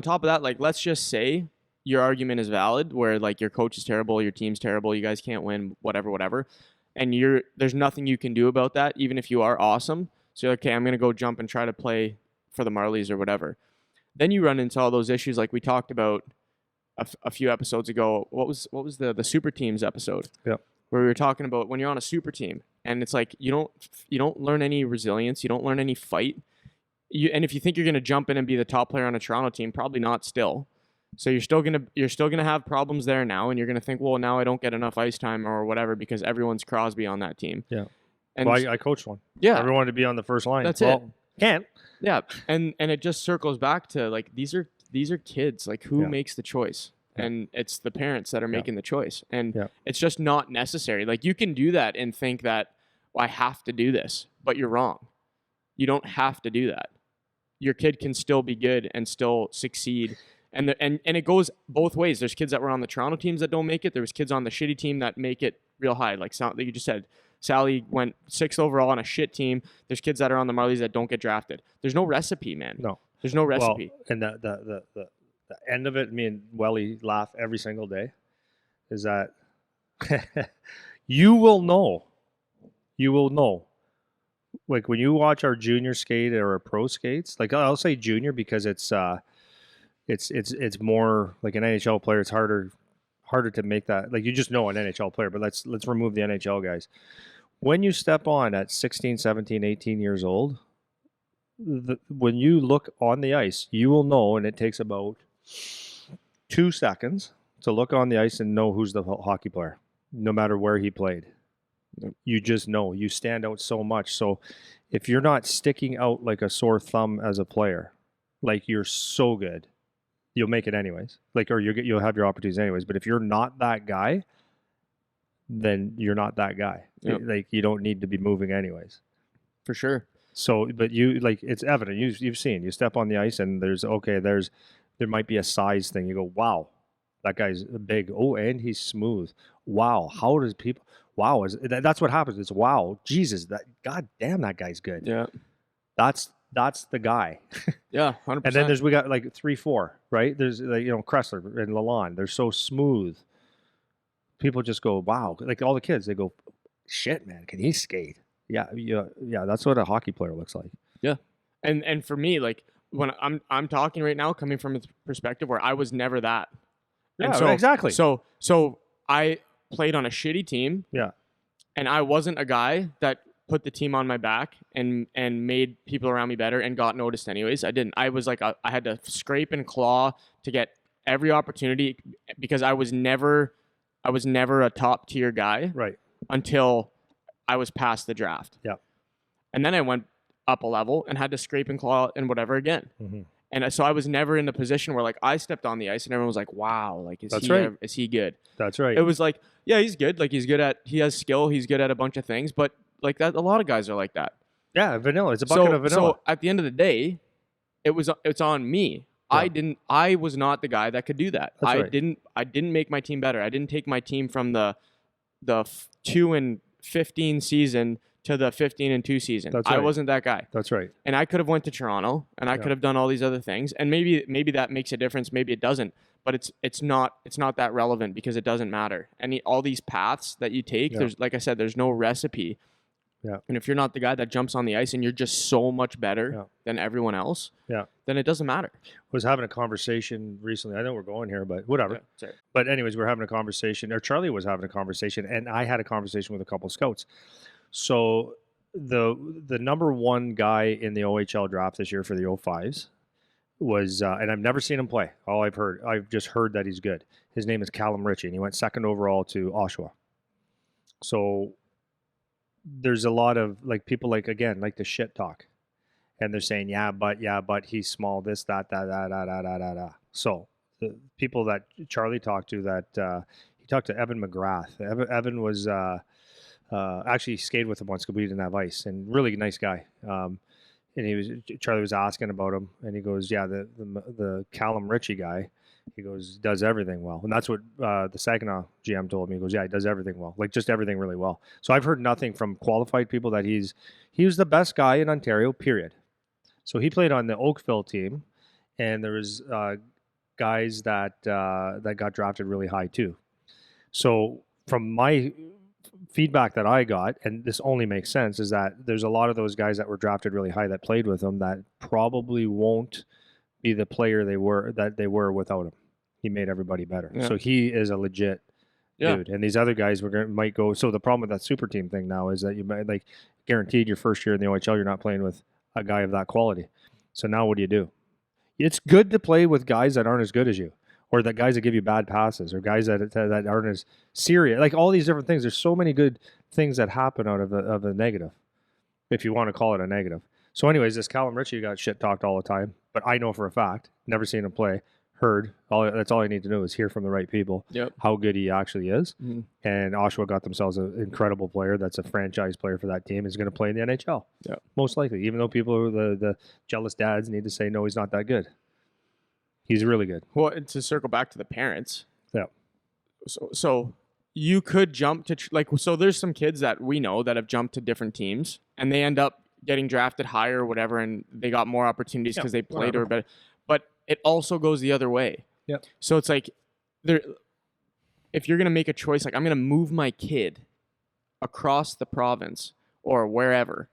top of that, like let's just say your argument is valid where like your coach is terrible, your team's terrible, you guys can't win, whatever. And there's nothing you can do about that, even if you are awesome. So you're like, okay, I'm gonna go jump and try to play for the Marlies or whatever. Then you run into all those issues like we talked about a few episodes ago. What was the super teams episode? Yeah. Where we were talking about when you're on a super team and it's like you don't learn any resilience, you don't learn any fight. And if you think you're gonna jump in and be the top player on a Toronto team, probably not still. So you're still gonna have problems there now, and you're gonna think, well, now I don't get enough ice time or whatever because everyone's Crosby on that team. Yeah. And well, I coached one. Yeah. Everyone wanted to be on the first line. That's it. Can't. Yeah, and it just circles back to like these are kids. Like who makes the choice? And it's the parents that are making the choice. And it's just not necessary. Like you can do that and think that I have to do this, but you're wrong. You don't have to do that. Your kid can still be good and still succeed. And it goes both ways. There's kids that were on the Toronto teams that don't make it. There was kids on the shitty team that make it real high. Like you just said, Sally went 6th overall on a shit team. There's kids that are on the Marlies that don't get drafted. There's no recipe, man. No. There's no recipe. Well, and the end of it, me and Welly laugh every single day, is that you will know. You will know. Like when you watch our junior skate or our pro skates, like I'll say junior because it's more like an NHL player. It's harder to make that. Like you just know an NHL player, but let's remove the NHL guys. When you step on at 16, 17, 18 years old, when you look on the ice, you will know, and it takes about 2 seconds to look on the ice and know who's the hockey player, no matter where he played. You just know. You stand out so much. So if you're not sticking out like a sore thumb as a player, like you're so good, you'll make it anyways. Like, or you'll have your opportunities anyways. But if you're not that guy, then you're not that guy. Yep. Like you don't need to be moving anyways. For sure. So, but you like it's evident. You've seen. You step on the ice and there might be a size thing. You go, wow, that guy's big. Oh, and he's smooth. Wow, how does people? Wow, that's what happens. It's wow, Jesus, god damn, that guy's good. Yeah. That's the guy. Yeah, 100%. And then we got like 3, 4, right? There's like, Kressler and LaLanne. They're so smooth. People just go, wow. Like all the kids, they go, shit, man, can he skate? Yeah. That's what a hockey player looks like. Yeah, and for me, like when I'm talking right now, coming from a perspective where I was never that. Yeah, and so, exactly. So I played on a shitty team. Yeah. And I wasn't a guy that put the team on my back and made people around me better and got noticed anyways. I didn't. I was like I had to scrape and claw to get every opportunity because I was never a top tier guy. Right. Until I was past the draft. Yeah. And then I went up a level and had to scrape and claw and whatever again. Mm-hmm. And so I was never in the position where like I stepped on the ice and everyone was like, wow, like is he good? That's right. It was like, yeah, he's good. Like he has skill. He's good at a bunch of things, but like that, a lot of guys are like that. Yeah. Vanilla. It's a bucket of vanilla. So at the end of the day, it's on me. Yeah. I was not the guy that could do that. I didn't make my team better. I didn't take my team from the 2-15 season to the 15-2 season. That's right. I wasn't that guy. That's right. And I could have went to Toronto and I could have done all these other things. And maybe that makes a difference. Maybe it doesn't. But it's not that relevant because it doesn't matter. All these paths that you take, there's, like I said, there's no recipe. Yeah. And if you're not the guy that jumps on the ice and you're just so much better than everyone else, then it doesn't matter. I was having a conversation recently. I know we're going here, but whatever. Yeah, sorry. But anyways, we're having a conversation, or Charlie was having a conversation, and I had a conversation with a couple of scouts. So the number one guy in the OHL draft this year for the 05s was, and I've never seen him play. I've just heard that he's good. His name is Callum Ritchie, and he went 2nd overall to Oshawa. So there's a lot of like people like the shit talk, and they're saying but he's small, this that. So the people that Charlie talked to, that he talked to Evan McGrath. Evan was actually skated with him once because we didn't have ice, and really nice guy. And Charlie was asking about him, and he goes, yeah, the Callum Ritchie guy. He goes, does everything well. And that's what the Saginaw GM told me. He goes, yeah, he does everything well. Like just everything really well. So I've heard nothing from qualified people that he was the best guy in Ontario, period. So he played on the Oakville team, and there was guys that got drafted really high too. So from my feedback that I got, and this only makes sense, is that there's a lot of those guys that were drafted really high that played with him that probably won't be the player they were without him. He made everybody better. Yeah. So he is a legit dude. And these other guys might go. So the problem with that super team thing now is that you might, like, guaranteed your first year in the OHL, you're not playing with a guy of that quality. So now what do? It's good to play with guys that aren't as good as you, or that guys that give you bad passes, or guys that aren't as serious. Like all these different things. There's so many good things that happen out of a negative, if you want to call it a negative. So anyways, this Callum Ritchie got shit talked all the time, but I know for a fact, never seen him play, heard, that's all I need to know is hear from the right people how good he actually is. Mm-hmm. And Oshawa got themselves an incredible player that's a franchise player for that team, is going to play in the NHL. Yep. Most likely, even though people, the jealous dads, need to say, no, he's not that good. He's really good. Well, and to circle back to the parents. Yeah. So you could jump to like, so there's some kids that we know that have jumped to different teams and they end up getting drafted higher or whatever, and they got more opportunities because they played or better. But it also goes the other way. Yep. So it's like, if you're gonna make a choice, like I'm gonna move my kid across the province or wherever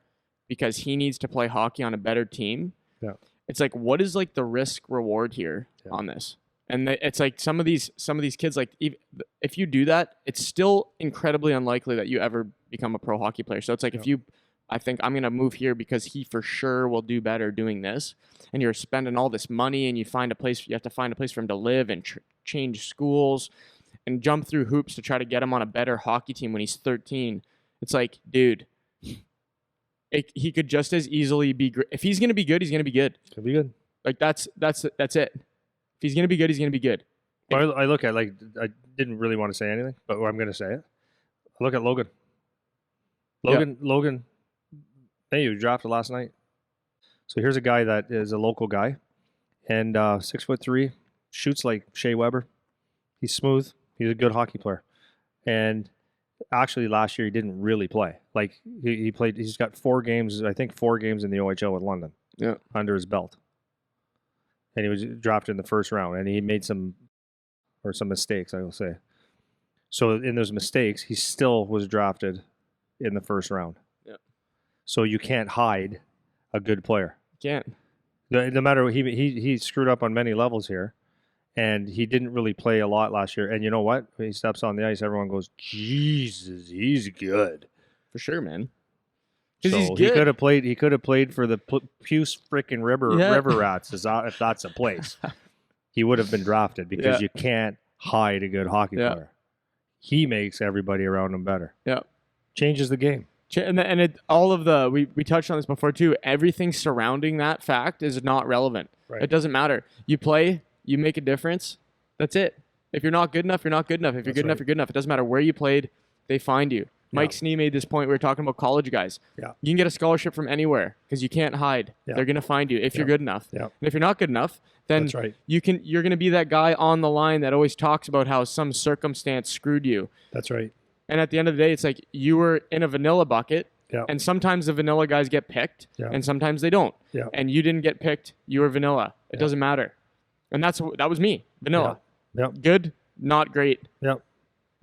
because he needs to play hockey on a better team. Yeah. It's like, what is like the risk reward here on this? And it's like some of these kids, like if you do that, it's still incredibly unlikely that you ever become a pro hockey player. So it's like I think I'm going to move here because he for sure will do better doing this. And you're spending all this money and you have to find a place for him to live and change schools and jump through hoops to try to get him on a better hockey team when he's 13. It's like, dude, he could just as easily be great. If he's going to be good, he's going to be good. Could be good. Like that's it. If he's going to be good, he's going to be good. Well, I look at, like, I didn't really want to say anything, but I'm going to say it. I look at Logan. Logan, hey, he was drafted last night. So here's a guy that is a local guy, and 6'3", shoots like Shea Weber. He's smooth. He's a good hockey player. And actually last year he didn't really play. Like he played, he's got 4 games in the OHL with London under his belt. And he was drafted in the first round, and he made some mistakes, I will say. So in those mistakes, he still was drafted in the first round. Yeah. So you can't hide a good player. You can't. No matter, he screwed up on many levels here, and he didn't really play a lot last year. And you know what? When he steps on the ice, everyone goes, Jesus, he's good. For sure, man. So he could have played. He could have played for the Puce freaking River Rats, if that's a place. He would have been drafted because you can't hide a good hockey player. He makes everybody around him better. Yeah, changes the game. We touched on this before too. Everything surrounding that fact is not relevant. Right. It doesn't matter. You play, you make a difference. That's it. If you're not good enough, you're not good enough. If you're good enough, you're good enough. It doesn't matter where you played. They find you. Mike Snee made this point. We were talking about college guys. Yeah. You can get a scholarship from anywhere because you can't hide. Yeah. They're going to find you if you're good enough. Yeah. And if you're not good enough, then you're going to be that guy on the line that always talks about how some circumstance screwed you. That's right. And at the end of the day, it's like you were in a vanilla bucket, and sometimes the vanilla guys get picked, and sometimes they don't. Yeah. And you didn't get picked. You were vanilla. It doesn't matter. And that was me, vanilla. Yeah. Good, not great. Yeah.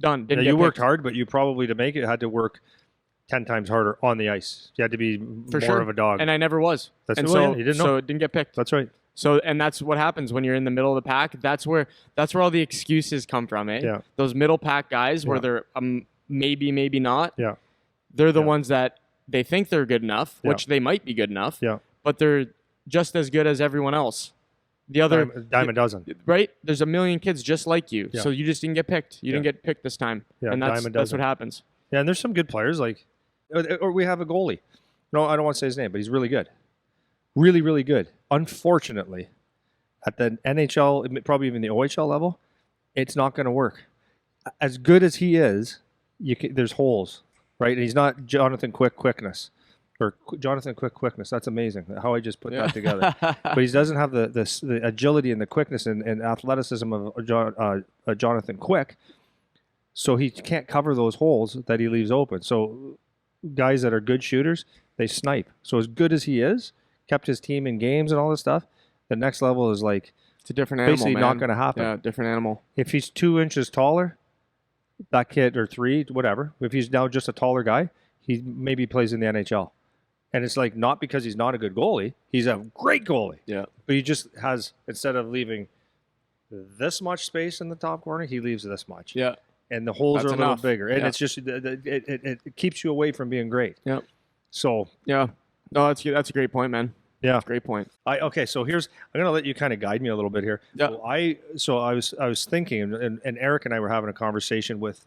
Done. Didn't you get worked picked. hard, but you probably, to make it, had to work 10 times harder on the ice. You had to be more of a dog. And I never was. That's and so you didn't know. So it didn't get picked. That's right. So, and that's what happens when you're in the middle of the pack. That's where all the excuses come from, eh? Yeah. Those middle pack guys where they're maybe not. Yeah. They're the ones that they think they're good enough, which they might be good enough. Yeah. But they're just as good as everyone else. The other dime a dozen. Right? There's a million kids just like you. Yeah. So you just didn't get picked. You didn't get picked this time. Yeah, and that's what happens. Yeah, and there's some good players, like, or we have a goalie. No, I don't want to say his name, but he's really good. Really, really good. Unfortunately, at the NHL, probably even the OHL level, it's not going to work. As good as he is, there's holes, right? And he's not Jonathan Quickness. Or Jonathan Quickness. That's amazing how I just put that together. But he doesn't have the agility and the quickness and athleticism of Jonathan Quick. So he can't cover those holes that he leaves open. So guys that are good shooters, they snipe. So as good as he is, kept his team in games and all this stuff, the next level is like, it's a different animal, basically man. not going to happen. Yeah, different animal. If he's 2 inches taller, that kid, or 3, whatever, if he's now just a taller guy, he maybe plays in the NHL. And it's like, not because he's not a good goalie. He's a great goalie. Yeah. But he just has, instead of leaving this much space in the top corner, he leaves this much. Yeah. And the holes are a little bigger. And yeah. it's just, it keeps you away from being great. Yeah. So. Yeah. No, that's a great point, man. Yeah. That's a great point. Okay, so I'm going to let you kind of guide me a little bit here. Yeah. So I was thinking, and Eric and I were having a conversation with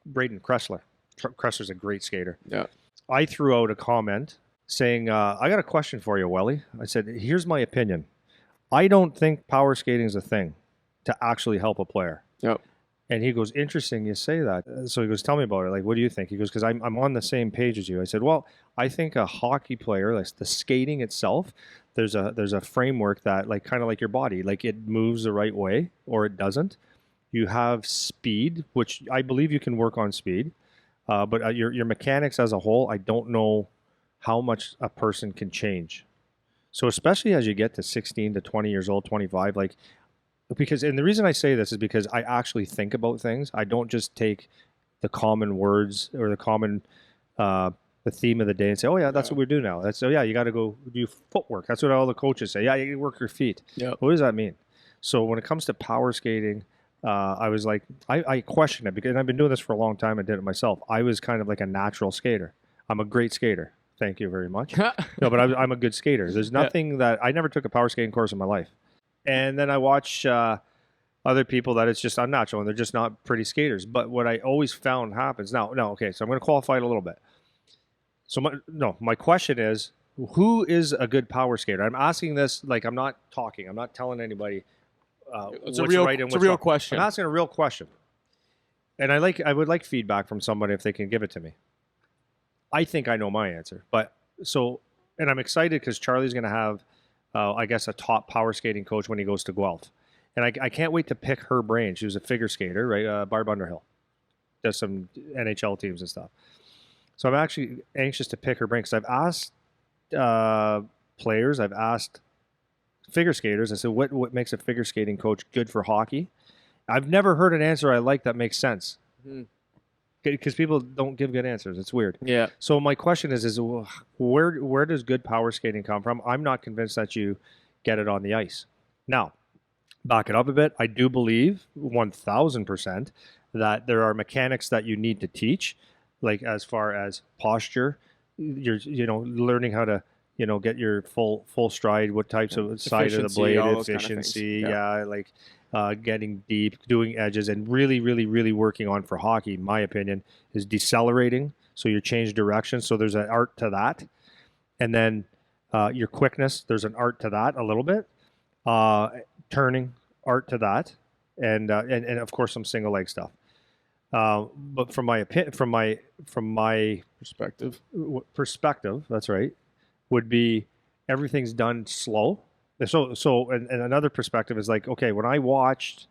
Braden Kressler. Kressler's a great skater. Yeah. I threw out a comment saying, I got a question for you, Welly. I said, here's my opinion. I don't think power skating is a thing to actually help a player. Yep. And he goes, interesting you say that. So he goes, tell me about it. Like, what do you think? He goes, because I'm on the same page as you. I said, well, I think a hockey player, like the skating itself, there's a framework that, like, kind of like your body, like it moves the right way or it doesn't. You have speed, which I believe you can work on speed. But your mechanics as a whole, I don't know how much a person can change. So especially as you get to 16 to 20 years old, 25, like because and the reason I say this is because I actually think about things. I don't just take the common words or the common uh, the theme of the day and say, "Oh yeah, that's Yeah. what we do now." That's, "Oh yeah, you got to go do footwork." That's what all the coaches say. Yeah, you work your feet. Yep. What does that mean? So when it comes to power skating, I was like, I question it because I've been doing this for a long time. I did it myself. I was kind of like a natural skater. I'm a great skater. Thank you very much. No, but I'm a good skater. There's Yeah. nothing that I never took a power skating course in my life. And then I watch other people that it's just unnatural and they're just not pretty skaters. But what I always found happens now, no, okay, so I'm going to qualify it a little bit. So my question is, who is a good power skater? I'm asking this like I'm not talking. I'm not telling anybody It's what's right and it's a what's real wrong. question. I'm asking a real question, and I would like feedback from somebody if they can give it to me. I think I know my answer, but so and I'm excited because Charlie's going to have, I guess, a top power skating coach when he goes to Guelph, and I can't wait to pick her brain. She was a figure skater, right? Barb Underhill does some NHL teams and stuff. So I'm actually anxious to pick her brain because I've asked players, I've asked figure skaters. I said, what makes a figure skating coach good for hockey? I've never heard an answer I like that makes sense Mhm. because people don't give good answers. It's weird. Yeah. So my question is where does good power skating come from? I'm not convinced that you get it on the ice. Now, back it up a bit. I do believe 1,000% that there are mechanics that you need to teach, like as far as posture, you're learning how to get your full stride, what types of side of the blade, all those kind of things. efficiency, Yeah. yeah, like getting deep, doing edges, and really, really, really working on for hockey. My opinion is decelerating, so you change direction. So there's an art to that, and then your quickness. There's an art to that a little bit. Turning art to that, and of course some single leg stuff. But from my opinion, from my perspective, that's right, would be everything's done slow. And another perspective is like, okay, when I watched,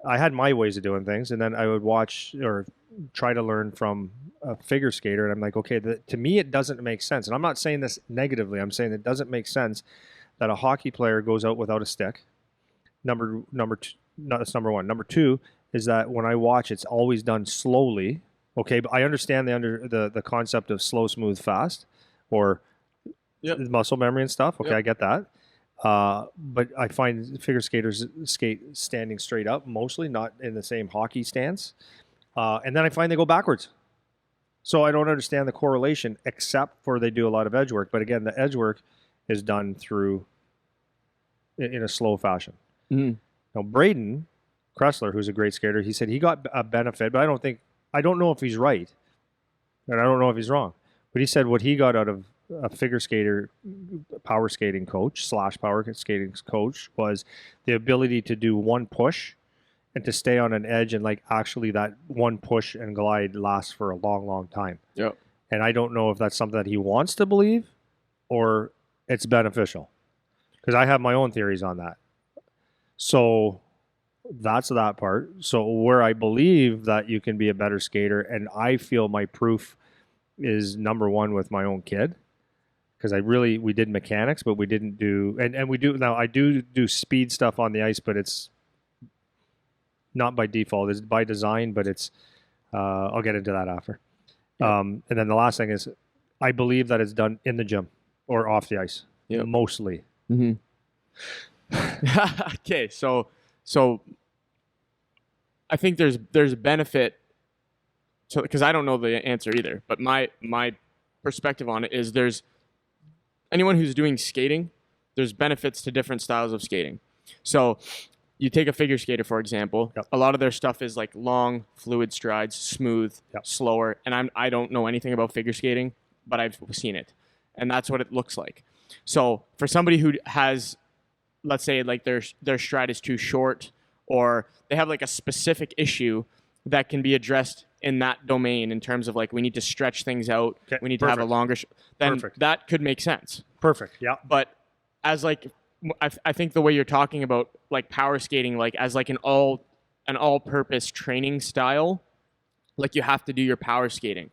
I had my ways of doing things, and then I would watch or try to learn from a figure skater, and I'm like, okay, to me it doesn't make sense. And I'm not saying this negatively. I'm saying it doesn't make sense that a hockey player goes out without a stick. Number two, no, that's number one. Number two is that when I watch, it's always done slowly. Okay, but I understand the concept of slow, smooth, fast, or Yep. muscle memory and stuff. Okay, Yep. I get that. But I find figure skaters skate standing straight up mostly, not in the same hockey stance. And then I find they go backwards. So I don't understand the correlation, except for they do a lot of edge work. But again, the edge work is done through in a slow fashion. Mhm. Now, Braden Kressler, who's a great skater, he said he got a benefit, but I don't know if he's right, and I don't know if he's wrong. But he said what he got out of a figure skater, power skating coach / power skating coach was the ability to do one push and to stay on an edge, and like actually that one push and glide lasts for a long, long time. Yep. And I don't know if that's something that he wants to believe or it's beneficial, because I have my own theories on that. So that's that part. So where I believe that you can be a better skater, and I feel my proof is number one with my own kid, because we did mechanics, but we didn't do, and we do now. I do speed stuff on the ice, but it's not by default. It's by design, but it's. I'll get into that after. Yeah. And then the last thing is, I believe that it's done in the gym or off the ice, Yep. mostly. Mm-hmm. Okay, so I think there's a benefit to, because I don't know the answer either, but my perspective on it is there's anyone who's doing skating, there's benefits to different styles of skating. So you take a figure skater, for example, Yep. a lot of their stuff is like long, fluid strides, smooth, Yep. slower, and I don't know anything about figure skating, but I've seen it, and that's what it looks like. So for somebody who has, let's say, like their stride is too short, or they have like a specific issue that can be addressed in that domain in terms of like we need to stretch things out, Okay, we need to have a perfect. longer, then Perfect. that could make sense. Perfect. Yeah. But as like, I think the way you're talking about like power skating, like as like an all an all-purpose training style, like you have to do your power skating.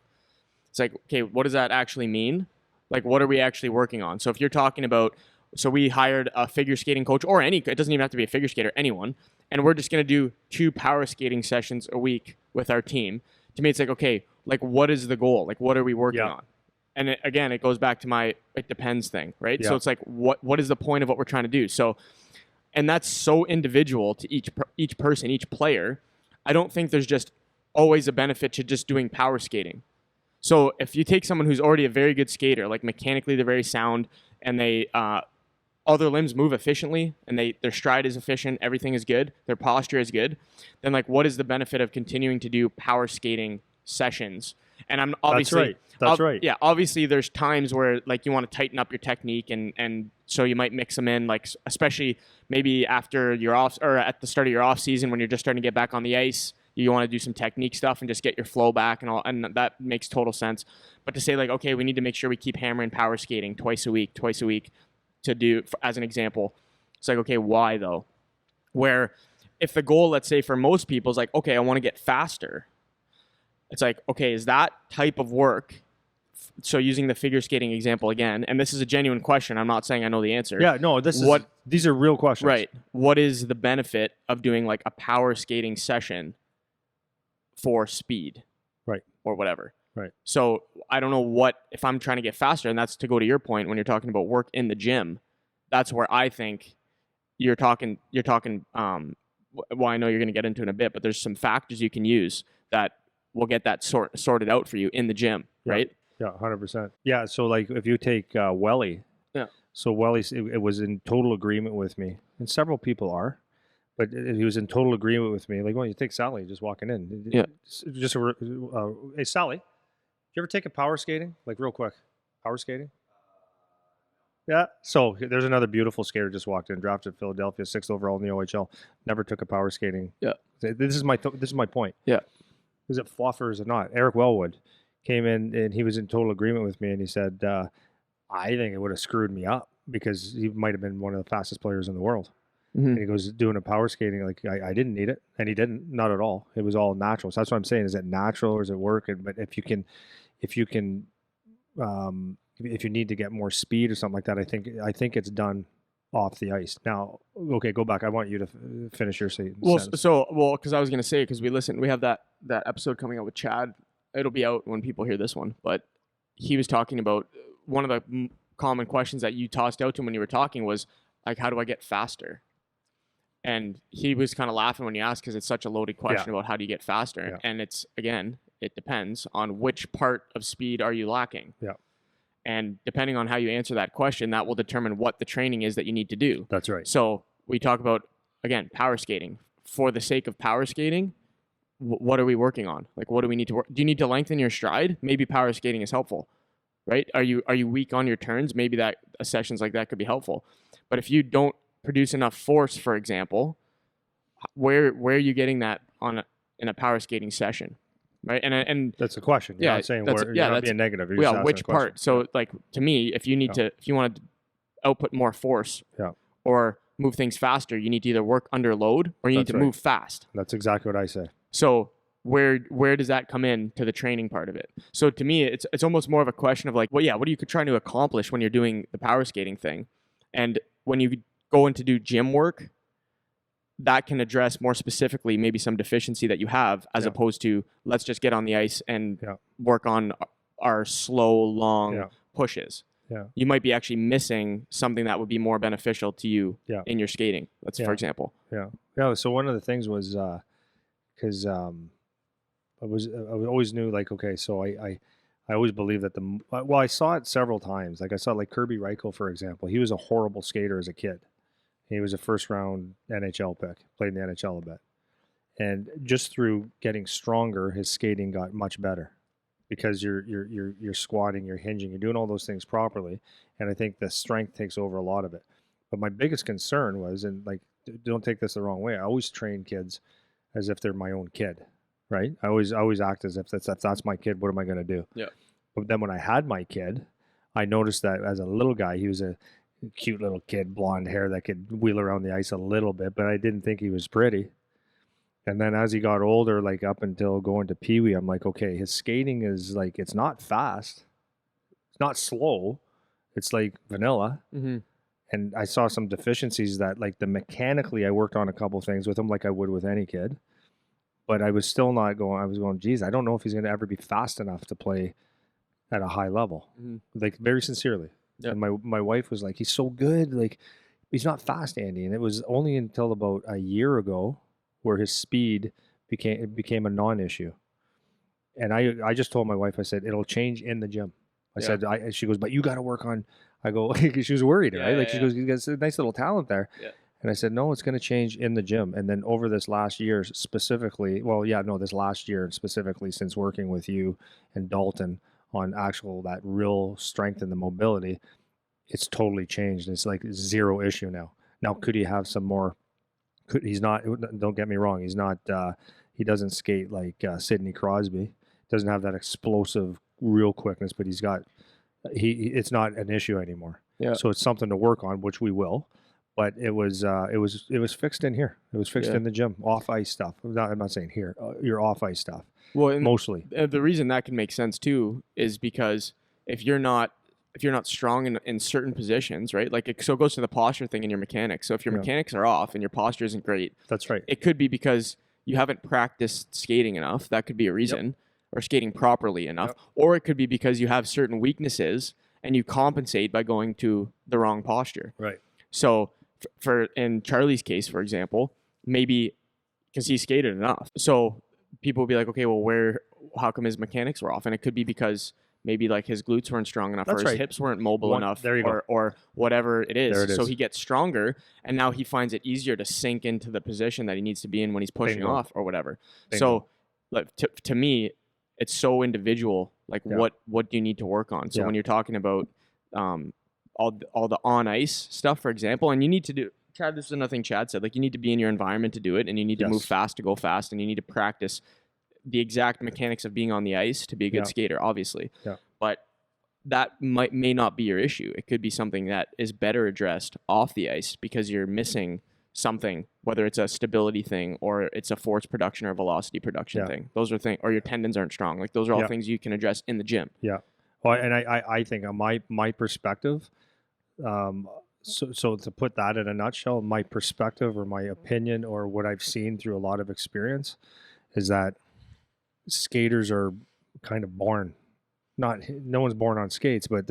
It's like, okay, what does that actually mean? Like, what are we actually working on? So if you're talking about, so we hired a figure skating coach, or it doesn't even have to be a figure skater, anyone, and we're just going to do 2 power skating sessions a week with our team. To me, it's like, okay, like, what is the goal? Like, what are we working on? And it goes back to my it depends thing, right? Yeah. So it's like, what is the point of what we're trying to do? So, and that's so individual to each person, each player. I don't think there's just always a benefit to just doing power skating. So if you take someone who's already a very good skater, like mechanically they're very sound, and they all their limbs move efficiently, and their stride is efficient, everything is good, their posture is good, then like, what is the benefit of continuing to do power skating sessions? And I'm obviously that's right. Yeah, obviously there's times where like you want to tighten up your technique, and so you might mix them in, like especially maybe after your off or at the start of your off season when you're just starting to get back on the ice. You want to do some technique stuff and just get your flow back and all, and that makes total sense. But to say like, okay, we need to make sure we keep hammering power skating twice a week to do, as an example. It's like, okay, why though? Where if the goal, let's say for most people, is like, okay, I want to get faster. It's like, okay, is that type of work? So using the figure skating example again, and this is a genuine question. I'm not saying I know the answer. Yeah, no, these are real questions. Right. What is the benefit of doing like a power skating session for speed? Right. Or whatever. Right. So I don't know if I'm trying to get faster, and that's to go to your point when you're talking about work in the gym. That's where I think you're talking. Well, I know you're going to get into it in a bit, but there's some factors you can use that will get that sorted out for you in the gym, right? Yeah, 100%. Yeah, so like if you take Welly, so Welly, it was in total agreement with me, and several people are, but he was in total agreement with me. Like, well, you take Sally just walking in. Yeah. Just hey, Sally, did you ever take a power skating? Like real quick, power skating? Yeah. So there's another beautiful skater just walked in, drafted Philadelphia, 6th overall in the OHL. Never took a power skating. Yeah. This is my point. Yeah. Is it fluff or is it not? Eric Wellwood came in and he was in total agreement with me, and he said, I think it would have screwed me up because he might have been one of the fastest players in the world. Mm-hmm. And he goes, doing a power skating, like I didn't need it, and he didn't, not at all. It was all natural. So that's what I'm saying. Is it natural or is it working? But if you need to get more speed or something like that, I think it's done off the ice. Now, okay, go back. I want you to finish your sentence. Well, because I was gonna say, because we have that episode coming out with Chad. It'll be out when people hear this one, but he was talking about one of the common questions that you tossed out to him when you were talking was like, how do I get faster? And he was kind of laughing when you asked, because it's such a loaded question about how do you get faster. Yeah. And it's, again, it depends on which part of speed are you lacking. Yeah. And depending on how you answer that question, that will determine what the training is that you need to do. That's right. So we talk about, again, power skating. For the sake of power skating, what are we working on? Like, what do we need to work? Do you need to lengthen your stride? Maybe power skating is helpful, right? Are you weak on your turns? Maybe that sessions like that could be helpful. But if you don't produce enough force, for example, where are you getting that in a power skating session, right? And that's the question. You're not saying you're not being negative. You're just which part? So, like, to me, if you want to output more force, or move things faster, you need to either work under load or you need to move fast. That's exactly what I say. So where does that come in to the training part of it? So to me, it's almost more of a question of like, well, yeah, what are you trying to accomplish when you're doing the power skating thing? And when you go in to do gym work, that can address more specifically maybe some deficiency that you have, as opposed to let's just get on the ice and work on our slow, long pushes. Yeah. You might be actually missing something that would be more beneficial to you in your skating. That's for example. Yeah. Yeah. So one of the things was because I always knew, like, okay, so I always believed that I saw it several times. Like I saw like Kirby Reichel, for example. He was a horrible skater as a kid. He was a first round NHL pick, played in the NHL a bit. And just through getting stronger, his skating got much better because you're squatting, you're hinging, you're doing all those things properly. And I think the strength takes over a lot of it. But my biggest concern was, and like, don't take this the wrong way, I always train kids as if they're my own kid, right? I always act as if that's my kid. What am I going to do? Yeah. But then when I had my kid, I noticed that as a little guy, he was a cute little kid, blonde hair that could wheel around the ice a little bit, but I didn't think he was pretty. And then as he got older, like up until going to Pee Wee, I'm like, okay, his skating is like, it's not fast, it's not slow, it's like vanilla. Mm-hmm. And I saw some deficiencies that, like, the mechanically, I worked on a couple things with him, like I would with any kid. But I was still not going. I was going, geez, I don't know if he's going to ever be fast enough to play at a high level, Mm-hmm. like very sincerely. Yep. And my wife was like, he's so good, like he's not fast, Andy. And it was only until about a year ago where his speed became a non-issue. And I just told my wife, I said, it'll change in the gym. I Yeah. said, she goes, but you got to work on. I go, she was worried, Yeah, right? Like yeah, she yeah. goes, you got a nice little talent there. Yeah. And I said, no, it's going to change in the gym. And then over this last year specifically, well, yeah, no, this last year specifically, since working with you and Dalton on actual that real strength and the mobility, it's totally changed. It's like zero issue now. Now, could he have some more? He's not. Don't get me wrong. He's not. He doesn't skate like Sidney Crosby. Doesn't have that explosive real quickness, but he's got. It's not an issue anymore. Yeah. So it's something to work on, which we will. But it was fixed in here. It was fixed Yeah. in the gym, off ice stuff. I'm not saying here. Your off ice stuff Well, and mostly. the reason that can make sense too is because if you're not strong in certain positions, right? Like so it goes to the posture thing in your mechanics. So if your Yeah. mechanics are off and your posture isn't great, That's right. it could be because you haven't practiced skating enough. That could be a reason, or skating properly enough, Yep. or it could be because you have certain weaknesses and you compensate by going to the wrong posture. Right. So for in Charlie's case, for example, maybe because he skated enough. So people will be like, okay, well, how come his mechanics were off? And it could be because maybe like his glutes weren't strong enough, That's or his right. hips weren't mobile enough, there you go. or whatever it is. There it So is. he gets stronger, and now he finds it easier to sink into the position that he needs to be in when he's pushing Bingo. off or whatever. Bingo. So, like to me, it's so individual. Like Yeah. what do you need to work on? So Yeah. when you're talking about all the on ice stuff, for example, and you need to do. Chad, this is another thing Chad said. Like you need to be in your environment to do it, and you need to Yes. move fast to go fast, and you need to practice the exact mechanics of being on the ice to be a good Yeah. skater, obviously. Yeah. But that may not be your issue. It could be something that is better addressed off the ice because you're missing something, whether it's a stability thing or it's a force production or velocity production Yeah. thing. Those are things, or your tendons aren't strong. Like those are all Yeah. things you can address in the gym. Yeah. Well, and I think my perspective, so to put that in a nutshell, my perspective or my opinion or what I've seen through a lot of experience is that skaters are kind of born, no one's born on skates, but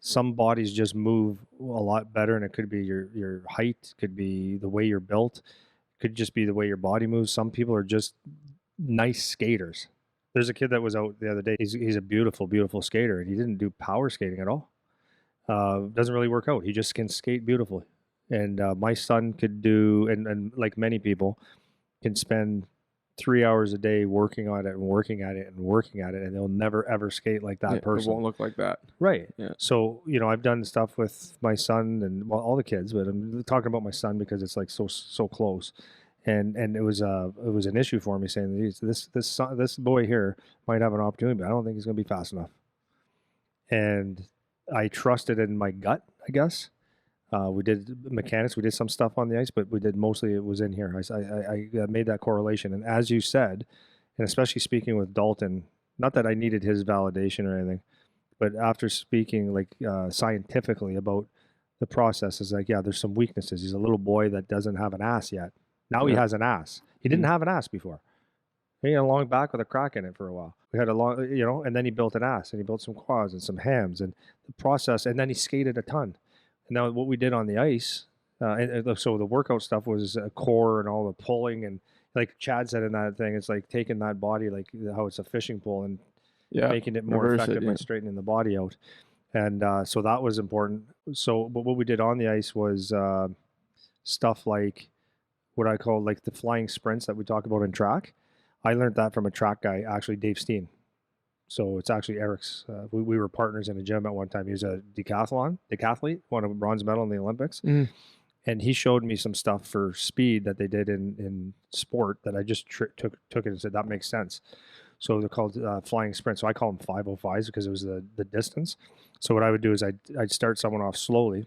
some bodies just move a lot better, and it could be your height, could be the way you're built, could just be the way your body moves. Some people are just nice skaters. There's a kid that was out the other day. He's a beautiful, beautiful skater, and he didn't do power skating at all. Doesn't really work out. He just can skate beautifully. And my son could do, and like many people, can spend 3 hours a day working on it and working at it and working at it, and they'll never ever skate like that Yeah, person. It won't look like that. Right. Yeah. So, I've done stuff with my son and all the kids, but I'm talking about my son because it's like so close. And it was an issue for me saying this boy here might have an opportunity, but I don't think he's going to be fast enough. And I trusted in my gut, I guess. We did mechanics, we did some stuff on the ice, but we did mostly it was in here. I made that correlation, and as you said, and especially speaking with Dalton, not that I needed his validation or anything, but after speaking like scientifically about the process, is like, yeah, there's some weaknesses. He's a little boy that doesn't have an ass yet. Now he has an ass. He didn't have an ass before. He had a long back with a crack in it for a while. We had a long, and then he built an ass, and he built some quads and some hams, and the process, and then he skated a ton. And now what we did on the ice, so the workout stuff was core and all the pulling, and like Chad said in that thing, it's like taking that body, like how it's a fishing pole, and making it more effective by straightening the body out. And so that was important. So, but what we did on the ice was stuff like what I call like the flying sprints that we talk about in track. I learned that from a track guy, actually Dave Steen. So it's actually Eric's. We were partners in a gym at one time. He was a decathlete, won a bronze medal in the Olympics. Mm. And he showed me some stuff for speed that they did in sport that I just took it and said, that makes sense. So they're called flying sprints. So I call them 505s because it was the distance. So what I would do is I'd start someone off slowly,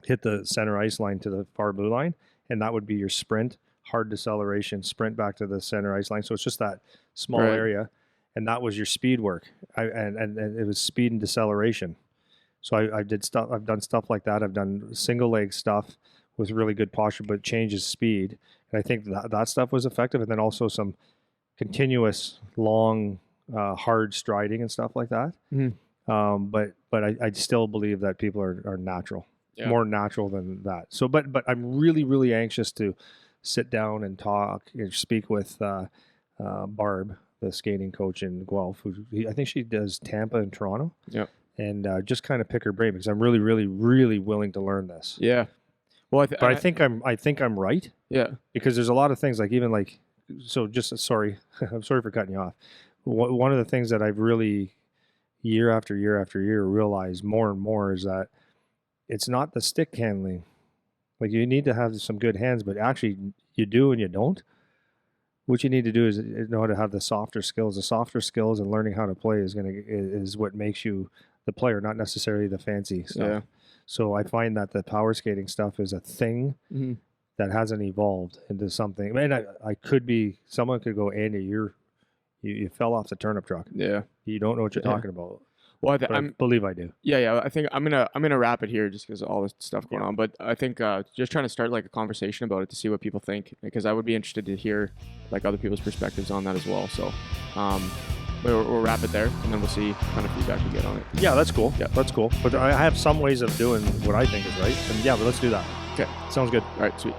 hit the center ice line to the far blue line, and that would be your sprint, hard deceleration, sprint back to the center ice line. So it's just that small Right. area, and that was your speed work. And it was speed and deceleration. So I did stuff. I've done stuff like that. I've done single leg stuff with really good posture, but changes speed. And I think that stuff was effective. And then also some continuous long, hard striding and stuff like that. But I still believe that people are natural, more natural than that. So, but I'm really, really anxious to sit down and talk and speak with Barb, the skating coach in Guelph, I think she does Tampa and Toronto. Yeah. And just kind of pick her brain because I'm really, really, really willing to learn this. Yeah. Well, I think I'm right. Yeah. Because there's a lot of things like even like, so just sorry, I'm sorry for cutting you off. One of the things that I've really year after year after year realized more and more is that it's not the stick handling. Like you need to have some good hands, but actually you do and you don't. What you need to do is know how to have the softer skills. The softer skills and learning how to play is what makes you the player, not necessarily the fancy stuff. Yeah. So I find that the power skating stuff is a thing that hasn't evolved into something. I mean, I could be, someone could go, Andy, you fell off the turnip truck. Yeah. You don't know what you're talking about. Well, I believe I do. Yeah. I think I'm gonna wrap it here just because of all this stuff going on. But I think just trying to start like a conversation about it to see what people think, because I would be interested to hear like other people's perspectives on that as well. So we'll wrap it there, and then we'll see kind of feedback we get on it. Yeah, that's cool. Yeah, that's cool. But I have some ways of doing what I think is right, and yeah, but let's do that. Okay, sounds good. All right, sweet.